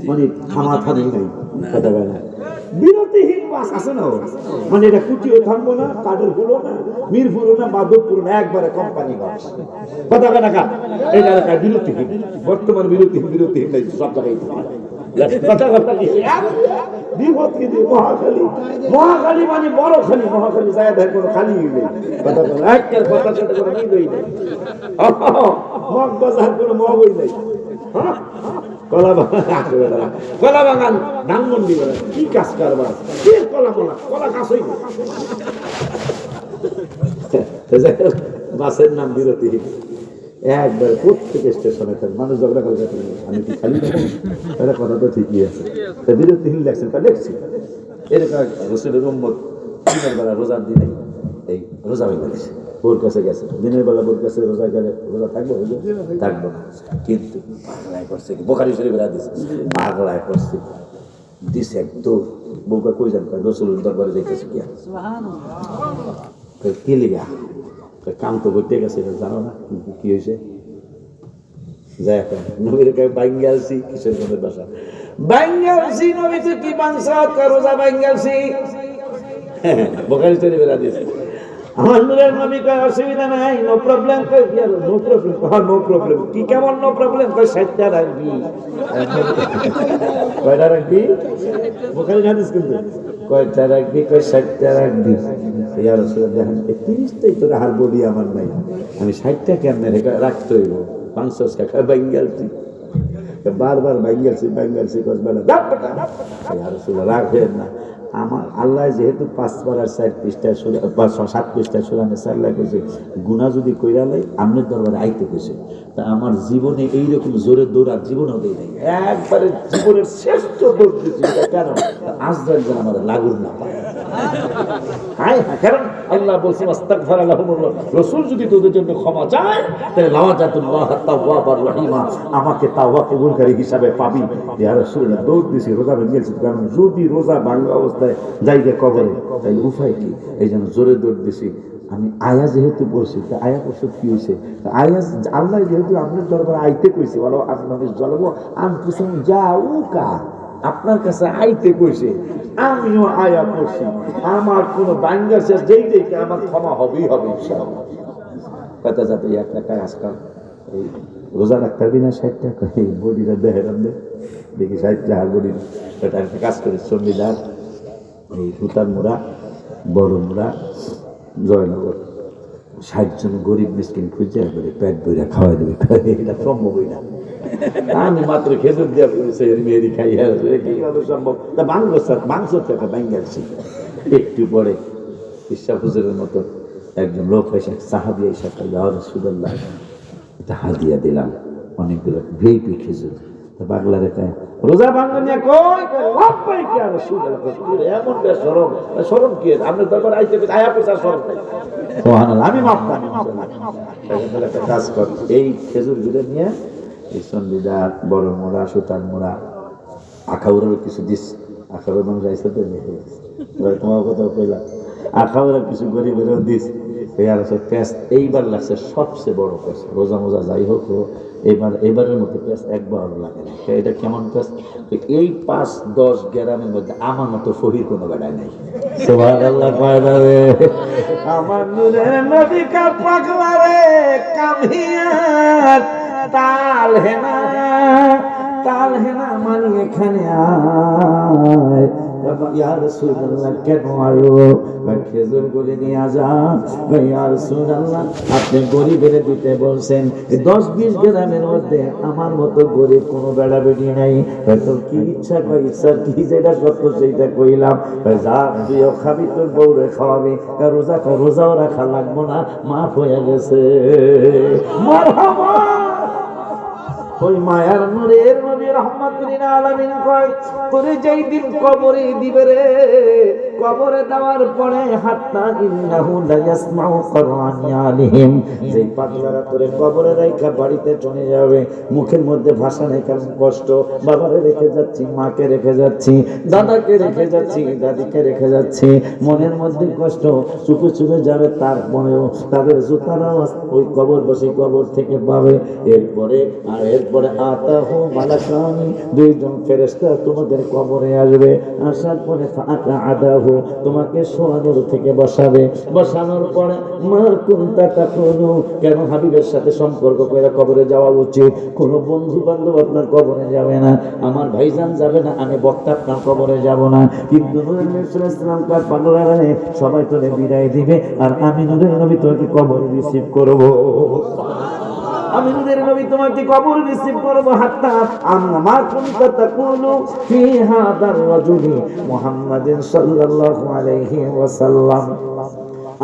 মানে থামাথামি নাই, কথা বলে না, বিরতিহীন বাস আছে না, মানে এটা কুটিও থামবো না, কাঠের ফুলো না, মিরপুরও না, মাধবপুর না, একবারে কোম্পানি বাস, কথা বলে না, এই এলাকায় বিরতিহীন, বর্তমান বিরতিহীন নাই, সব জায়গায় মহাখালী মানে বড় খালি, মহাখালী যায় দেখ কোনো খালি নেই, কথা বলে একটা কথা সাথে কোনো মিলই নেই, মগ বাজার কোনো মগই নেই, কলা বাগান ধানমন্ডি কি কাজ কারবার, কলা গাছই নেই। বাসের নাম বিরতিহীন, একবার প্রত্যেক স্টেশনে থাকে মানুষ ঝগড়া করে, আমি কি খালি নেব, এটা কথা তো ঠিকই আছে, বিরতিহীন লেখছেন, তা লেখছি। এরকম রসুলের উম্মত দিনের বেলা রোজার দিনে এই রোজা হয়ে গেছে, বোর কাছে গেছে, দিনের বেলা বোর কাছে রোজা গেলে রোজা থাকবো, থাকবো না, কিন্তু পাগলায় করছে কি, বোখারি শরীফ দিছে, পাগলায় করছে দিছে একদম, বউকা কই যান, রসুলের দরবারে দেখতেছে কি লিগা, কাম তো করতে গেছে, জানো না কি হয়েছে, যাই নবীর বাঙ্গালছি, কিশোরগঞ্জের বাসা বাঙ্গালছি, নবী তো কি বাংসা রোজা বাঙ্গালছি, বোখারি শরীফ দিয়েছে। আমার নূরের নবী কয় অসুবিধা নাই, নো প্রবলেম, কই নো প্রবলেম, নো প্রবলেম, কি কেমন নো প্রবলেম, কই 60টা রাখবি, কয়টা রাখবি, বোখারি হাদিস কিন্তু, কয়টা রাখবি, কই 60টা রাখবি, ইয়া রাসূলুল্লাহ দেখেন 30টাই তো হার বডি আমার নাই, আমি 60টা কেমনে রাখতে হইব, 500 টাকা বাঙ্গালছি, বারবার বাঙ্গালছি কসবেলা ইয়া রাসূলুল্লাহ রাখেন না। আমার আল্লাহ যেহেতু 5 পারার 4 পৃষ্ঠায় 7 পৃষ্ঠায় সুরানে সাল্লাহ কইছে, গুনাহ যদি কইরা লাই আমনের দরবারে আইতে কইছে, তা আমার জীবনে এইরকম জোরে দৌড়ার জীবনেও দেই নাই, একবারে জীবনের শ্রেষ্ঠ দৌড় দিচ্ছি, কেন আজরাইল যেন আমার লাগুর না পায়, কারণ আল্লাহ বলছেন আস্তাগফিরু লাহুমুল্লাহ, রাসূল যদি তোদের জন্য ক্ষমা চায় তাহলে লাওয়াজাতুল্লাহ তাওয়াবার রহিমা, আমাকে তাওবা কবুলকারী হিসাবে পাবি। ইয়া রাসূলুল্লাহ দৌড় দিছি, রোজা ভেঙে গেছি, কারণ যদি রোজা ভাঙা অবস্থায় যাইবে কবরে, তাই উপায় কি, এই জন্য জোরে দৌড় দিছি। আমি আয়া যেহেতু বলছি, তা আয়া বছর কি হয়েছে, আয়া আল্লাহ যেহেতু আপনার দরবারে আইতে কইছে, বলো আপনার জলব আনপুসুম যাউকা, আপনার কাছে আইতে কইছে, আমিও আয়া করছি, আমার কোনো বাঙ্গাল শেষ যেই দেখে আমার ক্ষমা হবেই হবে ইনশাআল্লাহ। কথা যাতে একটা কাজ কর, এই রোজা রাখতে পারবি না 60 টাকা এই বডিটা দেহেরাম দে দেখি 60 টাকা বডির এটা একটা কাজ করে চণ্ডীদার এই ভুতার মোড়া বড় মোড়া জয়নগর 60 জন গরিব মিসকিন খুঁজে করে পেট বইরা খাওয়াই দেবে এটা সম্ভবই না আমি মাত্র খেজুর দেওয়া করেছে মেয়েরি খাই কি হবে সম্ভব তা মাংস টাকা ব্যাঙ্গালছি একটু পরে ইসা হুজুরের মতো একজন লোক এসে সাহাবি এসে রাসূলুল্লাহ এটা হাদিয়া দিলাম অনেকগুলো ভিআইপি খেজুর পাগলা রেখে রোজা ভাঙনিয়া কই লাভই কি আর রাসূলুল্লাহ এমন বেশরম শরম কি আপনি দরবার আইতে আয়া পয়সা শরম নাই সুবহানাল্লাহ আমি মাফ করি তাহলে একটা কাজ কর এই খেজুর গুলো নিয়ে এই চণ্ডীদার বড় মোড়া সুতার মোড়া আখাউরের কিছু দিস আখাউরের মানুষ আইসা তো তোমার কথা কইলাম আখাউরের কিছু গরিবেরও দিস পেঁয়াজ এইবার লাগছে সবচেয়ে বড় পেঁয়াজ রোজা মোজা যাই হোক এবারের মতো পেঁয়াজ একবার লাগে না এটা কেমন পেঁয়াজ এই 5-10 গ্রামের মধ্যে আমার মতো ফহির কোনো বেড়ায় নাই সুবহানাল্লাহ পয়দা রে আমার নূরের নবী কা পাগলা রে কামিয়াত তাল হেনা মানে এখানে আয় ইয়া রাসূলুল্লাহ কেন আয়ো খেজুর গুলি নিয়ে যান ইয়া রাসূলুল্লাহ আপনি গরিবের দিতে বলছেন 10-20 গ্রামের মধ্যে আমার মতো গরিব কোনো বেড়া বেড়ি নাই তো কি ইচ্ছা কি যেটা সত্য সেইটা কইলাম যা তুইও খাবি তোর বউরে খাওয়াবি রোজাও রাখা লাগবো না মাফ হয়ে গেছে মারহাবা ওই মায়ার নূরের নবী রাহমাতুল আলামিন কয় করে যেই দিন কবরে দিবে রে কবরে দেওয়ার পরে হাত্তা ইন্নাহু লা ইয়াসমাউ কুরআনিয়ালিহিম যেই পাগলারা করে কবরে রাখা বাড়িতে চলে যাবে মুখের মধ্যে ভাষা নেই কারণ কষ্ট বাবারে রেখে যাচ্ছি মাকে রেখে যাচ্ছি দাদাকে রেখে যাচ্ছি দাদিকে রেখে যাচ্ছি মনের মধ্যে কষ্ট চুপে চুপে যাবে তার মনেও তাদের জুতার আওয়াজ ওই কবর বসে কবর থেকে পাবে এরপরে আতাহু মালাকানি দুইজন ফেরেশতা তোমাদের কবরে আসবে আসার পরে ফাআকা আদাহু তোমাকে শোয়ানোর থেকে বসানোর পরে মা কুনতা তাকুনু কেন হাবিবের সাথে সম্পর্ক করে কবরে যাওয়া উচিত কোনো বন্ধু বান্ধব আপনার কবরে যাবে না আমার ভাইজান যাবে না আমি বক্তা আপনার কবরে যাব না কিন্তু নূরের নবী সাল্লাল্লাহু আলাইহি ওয়াসাল্লাম কার পাগলারে সবাই তোরে বিদায় দিবে আর আমি নূরের নবী তোকে কবরে রিসিভ করব আমি নূরের নবী তোমাকে কবর রিসিভ করব হাত্তা আম্মা কুনতা তাকুলু ফি হাদার রাজুলি মুহাম্মাদিন সাল্লাল্লাহু আলাইহি ওয়াসাল্লাম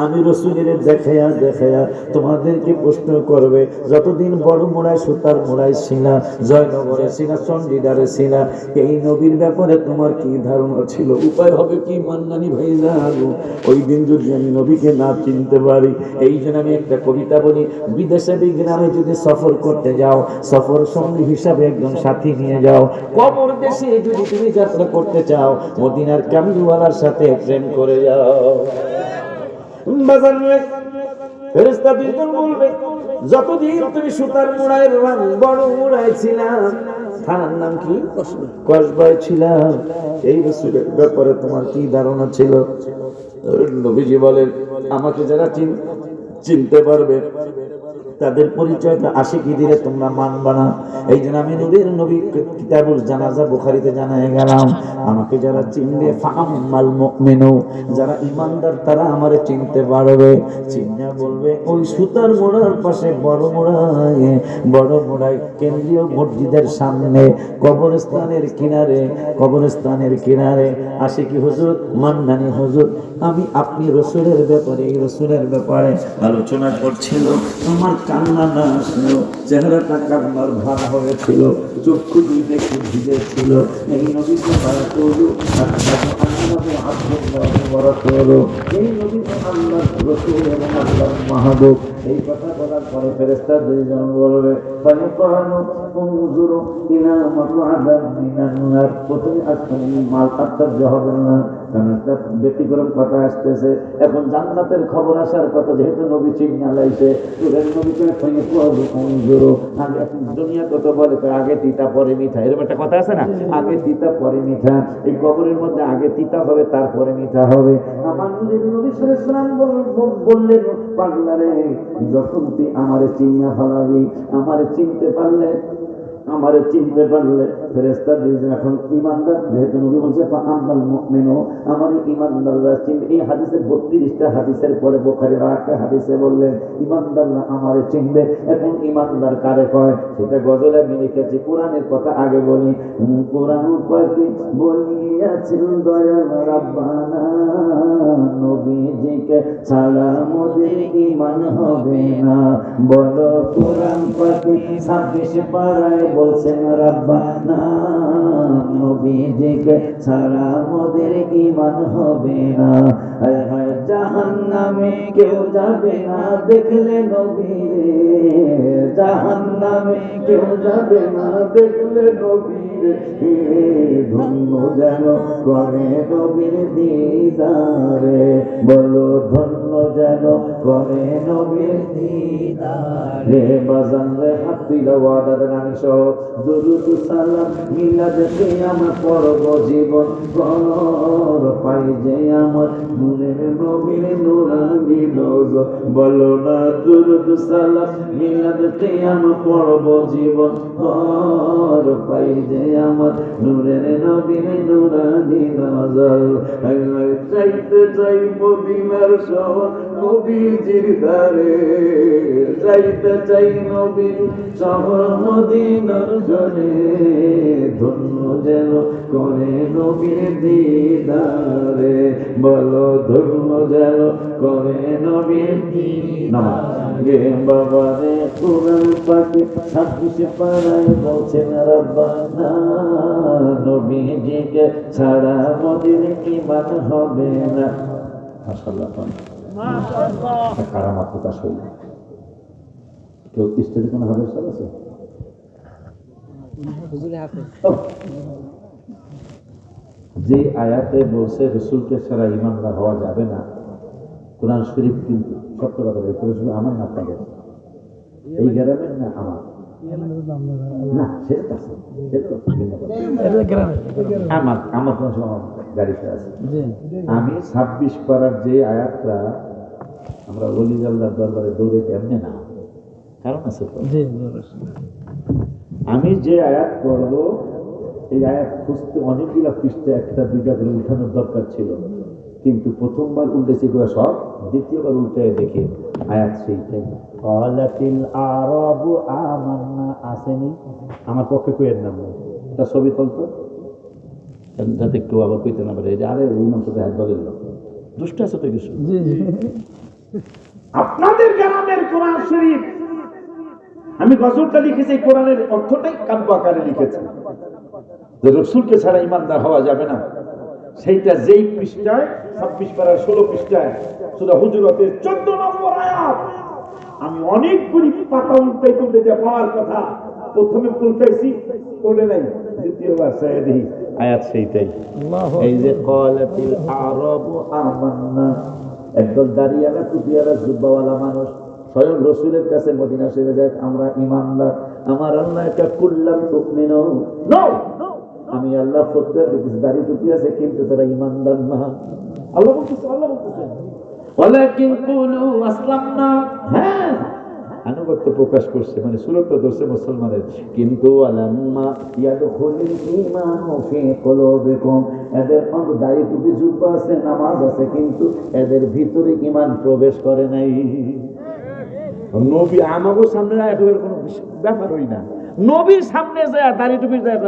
আমি রাসূলের দেখায়া তোমাদেরকে প্রশ্ন করবে যতদিন বড় মোড়ায় সুতার মোড়ায় ছিলা জয়নগরে ছিলা চণ্ডীদারে ছিলা এই নবীর ব্যাপারে তোমার কি ধারণা ছিল উপায় হবে কি মান্নানি ভাইজান ওই দিন যদি আমি নবীকে না চিনতে পারি এই জন্য আমি একটা কবিতা বলি বিদেশে বিগ্রামে যদি সফর করতে যাও সফর সঙ্গী হিসাবে একজন সাথী নিয়ে যাও কবর দেশে যদি তুমি যাত্রা করতে চাও মদিনার কামলিওয়ালার সাথে প্রেম করে যাও ফেরেশতা দুইজন বলবে যতদিন তুমি সুতার মোড়ায় বড় মোড়ায় ছিলাম থানার নাম কি কসবায় ছিলাম এই রাসূলের ব্যাপারে তোমার কি ধারণা ছিল নবীজি বলেন আমাকে যারা চিনতে পারবে তাদের পরিচয়টা আশিকি দিলে তোমরা মানবা না এই জন্য আমি নবী কিতাবুল জানাজা বুখারীতে জানায় গেলাম আমাকে যারা চিনবে ফাআম্মাল মুমিনু যারা ঈমানদার তারা আমারে চিনতে পারবে চিন্না বলবে ওই সুতার মোড়ার পাশে বড় মোড়ায় কেন্দ্রীয় মসজিদের সামনে কবরস্থানের কিনারে আশিকি হুজুর মান্নানি হুজুর আমি আপনি রাসূলের ব্যাপারে এই রাসূলের ব্যাপারে আলোচনা করছিল আমার কান্না না আসলো চেহারাটা কান্নার ভার হয়েছিল চক্ষু দুইটা একটু ভিজে ছিল এই নবীকে ভাড়া করলো এই নবীকে আল্লাহর রাসূল এবং আল্লাহর মাহবুব এই কথা বলার পরে ফেরেশতা দুইজন বলবে ফায়ুকানু উনজুরু ইলা মাতআদাম মিনান নার প্রথমে আসলে মাল আত্তার জবাব না কারণ একটা ব্যতিক্রম কথা আসতেছে। এখন জান্নাতের খবর আসার কথা, যেহেতু নবী চিন্না লাইছে, নবীকে আগে দুনিয়া কত বলে আগে তিতা পরে মিঠা, এরকম একটা কথা আছে না, আগে তিতা পরে মিঠা। এই কবরের মধ্যে আগে তিতা হবে তারপরে মিঠা হবে। আমার নবী সাল্লাল্লাহু আলাইহি ওয়াসাল্লাম বললেন, পাগলারে, যখন তুই আমারে চিন্না ফেলাবি, আমারে চিনতে পারলে ফেরেশতা দিয়েছেন। এখন ইমানদার, যেহেতু নবী বলছে ফাআমাল মুমিনু, আমার ইমানদাররা চিনবে। এই হাদিসের 32টা হাদিসের পরে বুখারীর আরেকটা হাদিসে বললেন ইমানদাররা আমারে চিনবে। এখন ইমানদার কারে কয় সেটা গজলে আমি লিখেছি, কোরআনের কথা আগে বলি। কোরআন পাকে বলিয়াছেন দয়াল রাব্বানা, নবীজিকে ছাড়া মোদের ঈমান হবে না। বলো কোরআন পাকে 26 পারায় বলছেন রাব্বানা, নবীজিকে ছাড়া মোদের ঈমান হবে না। হায় হায় জাহান্নামে কেউ যাবে না দেখলে নবীরে, জাহান্নামে কেউ যাবে না দেখলে নবীরে। ধন্য যেন করে নবীর দিদারে, বলো ধন্য যেন করে নবীর দিদারে। বাজান রে হাত তুইলা ওয়াদা দেন আমি সহ দুরূদ সালাম মিলাদ কিয়ামত পড়ব জীবন ভর, পাই যে আমার নূরের নবীর নূরানি নজর। বলো না দুরূদ সালাম মিলাদ কিয়ামত পড়ব জীবন ভর, পাই যে আমার নূরের নবীর নূরানি নজর। চাইতে চাই মদিনার শহর নবীজির ধারে, যাইতে চাই নবীর শহর মদিনার জনে। ধন্য যেন করে নবীর দিদারে, বলো ধন্য যেন করে নবীর দিদারে। বাবা রে কোরআন পাকে 26 পারায় বলছেন রাব্বানা, নবীজিকে ছাড়া মোদের ঈমান হবে না। মাশাআল্লাহ, কারামাত প্রকাশ হইল। কেউ স্টেজে কোনো হাদিস আছে? যে আয়াতে বলছে রাসূলকে ছাড়া ঈমানদার হওয়া যাবে না, কোরআন শরীফ কিন্তু সত্য কথা বলে, কোরআন শরীফ আমার না আপনাদের, এই গ্রামের না আমার না, সেটা আছে, আমার কোন সময় গাড়িতে আছে। আমি 26 পারার যে আয়াতটা আমরা ওলি আল্লাহর দরবারে দৌড়াইতে এমনি না, কারণ আছে তো। আমি যে আয়াত পড়ব, এই আয়াত খুঁজতে অনেকগুলা পৃষ্ঠা একটা দুইটা করে উঠানোর দরকার ছিল, কিন্তু প্রথমবার উল্টেছি এগুলো সব, দ্বিতীয়বার উল্টে দেখি আয়াত সেইটাই। ক্বালাতিল আরাবু আমান্না আসেনি, আমার পক্ষে কইয়ের নাম নেই, এটা ছবি তুলতো যাতে একটু আবার কইতে না পারে, আরে ওই মানুষটা হাত বদল দুষ্ট আছে তো কিছু। আপনাদের গ্রামের কোরআন শরীফ আমি গজলটা লিখেছি, কোরআনের অর্থটাই কাব্য আকারে লিখেছি, যে রাসূলকে ছাড়া ঈমানদার হওয়া যাবে না। সেইটা যেই পৃষ্ঠায় 26 পারার 16 পৃষ্ঠায় সূরা হুজুরাতের 14 নম্বর আয়াত, আমি অনেকগুলি পাতা উল্টাইতে উল্টাইতে পাওয়ার কথা, প্রথমে উল্টাইছি পড়ে নাই, দ্বিতীয়বার চাই দেখি আয়াত সেইটাই। এই যে ক্বালাতিল আরাবু আমান্না, একদল দাড়িওয়ালা টুপিওয়ালা জুব্বাওয়ালা মানুষ স্বয়ং রাসূলের কাছে মদিনা শরীফে যায়, আমরা ঈমানদার। আমার আল্লাহ এটা কুল্লাম তুমিনু, নো, আমি আল্লাহ ফতোয়া দিতেছি দাড়ি টুপি আছে কিন্তু তারা ঈমানদার না। আল্লাহ বলতেছে ওয়ালাকিন কুলু আসলামনা, হ্যাঁ আনুগত্য প্রকাশ করছে, মানে সুরত ধরছে মুসলমানের, কিন্তু আলাম্মা ইয়াদখুলুল ঈমানু ফি কুলুবিকুম, এদের দাড়ি টুপি জুব্বা আছে, নামাজ আছে, কিন্তু এদের ভিতরে ঈমান প্রবেশ করে নাই। নবী আমাগো সামনে এটার কোনো ব্যাপার হই না, নবীর সামনে যায় দাড়ি টুপি যায়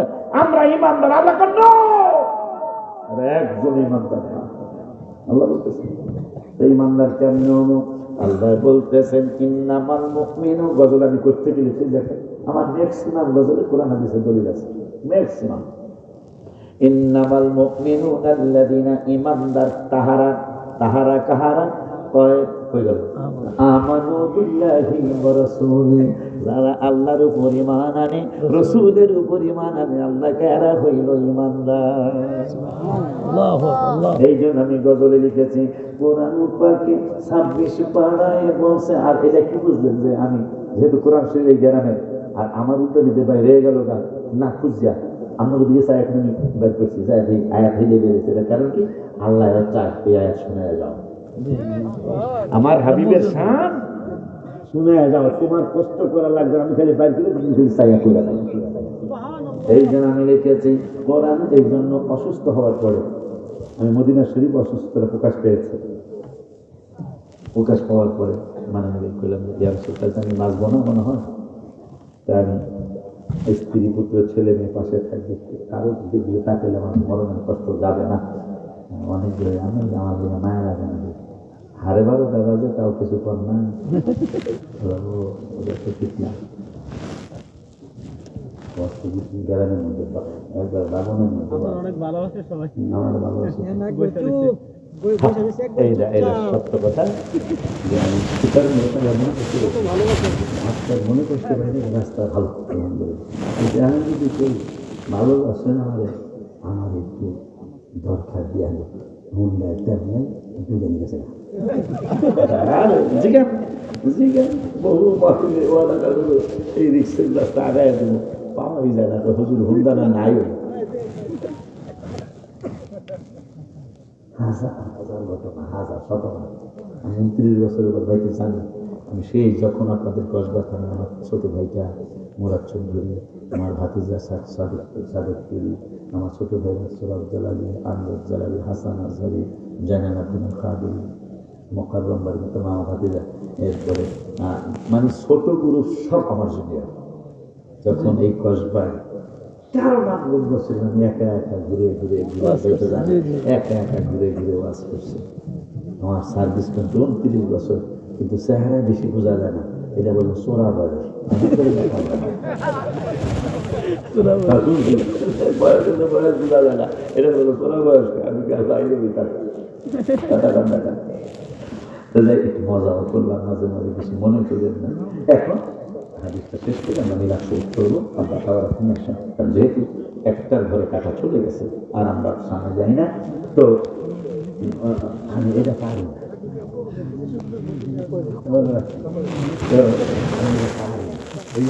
আমরা ঈমানদার, আল্লাহ কেন আর একজন ঈমানদার না। আল্লাহ বলতেছে এই ঈমানদার কেমন হলো, আল্লাহ বলতেছেন ইন্নামাল মুমিনু, গজল আমি করতে গেলে দেখেন আমার ম্যাক্সিমাম গজলে কোরআন হাদিসের দলিল আছে, ম্যাক্সিমাম। ইন্নামাল মুমিনুনা আল্লাযীনা, ঈমানদার তাহারা, তাহারা কাহারা কয় কই গেল আমানু বিল্লাহি ওয়া রাসূলি যারা আল্লাহর উপর ঈমান আনে রাসূলের উপর ঈমান আনে আল্লাহকে এরা হইল ঈমানদার সুবহানাল্লাহ আল্লাহ এই জন্য আমি গজলে লিখেছি কোরআন পাকে 26 পারায় বলছে আর এটা কি বুঝলেন যে আমি যেহেতু কোরআন শরীফে জ্ঞানে আর আমার উত্তর দিতে বাইরে গেল গান না খুঁজিয়া আমরা দিয়ে চাই এখন আমি বের করছি যে এই আয়াত হেলে বেরিয়েছে এটার কারণ কি আল্লাহ চায় এই আয়াত শুনে যাও আমার হাবিবের শান শুনে যাও তোমার কষ্ট করা লাগবে আমি খালি বাইর করে তুমি খালি চাইয়া করে দাও এই জন্য আমি লিখেছি কোরআন এই জন্য অসুস্থ হওয়ার পরে আমি মদিনা শরীফ অসুস্থতা প্রকাশ পাওয়ার পরে মানে আমি করলাম ইয়া রাসূলুল্লাহ আমি বাঁচবো না মনে হয় তাই আমি স্ত্রী পুত্র ছেলে মেয়ে পাশে থাকবে কারো দিকে তাকালে আমার মরণের কষ্ট যাবে না অনেক আমি আমার দিকে মায়া লাগে না হারে বারো দাদা যে তাও কিছু কর না ওদের তো ঠিক না গ্রামের মধ্যে একবার বাবনের মধ্যে অনেক ভালো আছে সবাই আমার ভালো আছে এইটা সত্য কথা যে আমি শীতের মনে করতে পারি রাস্তা ভালো আলহামদুলিল্লাহ আমি যদি কেউ ভালোবাসেন আমার একটু দরকার দিয়ে আনি মুন্ডা তেমন বুঝে নিয়ে গেছে বহু এই রিক্সের রাস্তা আগায় দেবো পাওয়াই যায় না তো হুজুর হুন্ডানা নাই হাজার হাজার ঘটনা হাজার শতনা আমি 29 বছরের পর ভাইকে জানি আমি সেই যখন আপনাদের কসবা থানা আমার ছোট ভাইটা মুরাদ চৌধুরী আমার ভাতিজা সাদেকপুরি আমার ছোট ভাই সোরাব জালালি আমরদ জালালি হাসান আজহারি জানান আব্দুল কাদের মোকাররম বাড়ির মতো মামা ভাতিজা এরপরে মানে ছোট গ্রুপ সব আমার জুনিয়র যখন এই কসবায় কারো নাম বলছিল আমি একা একা ঘুরে ওয়াজ করছি আমার সার্ভিস কিন্তু 29 বছর কিন্তু চেহারা বেশি বোঝা যায় না এটা বলবো চোরা বয়স বয়স বোঝা যায় না এটা বলবো চোরা বয়স আমি বাইরে একটু মজাও করলাম মাঝে মাঝে বেশি মনে করেন না এখন হাদিসটা শেষ করে আমরা মিলাদ শরীফ করবো আমরা খাবার আসেন কারণ যেহেতু একটার ঘরে কাটা চলে গেছে আর আমরা সামনে যাই না তো আমি এটা পারি না এই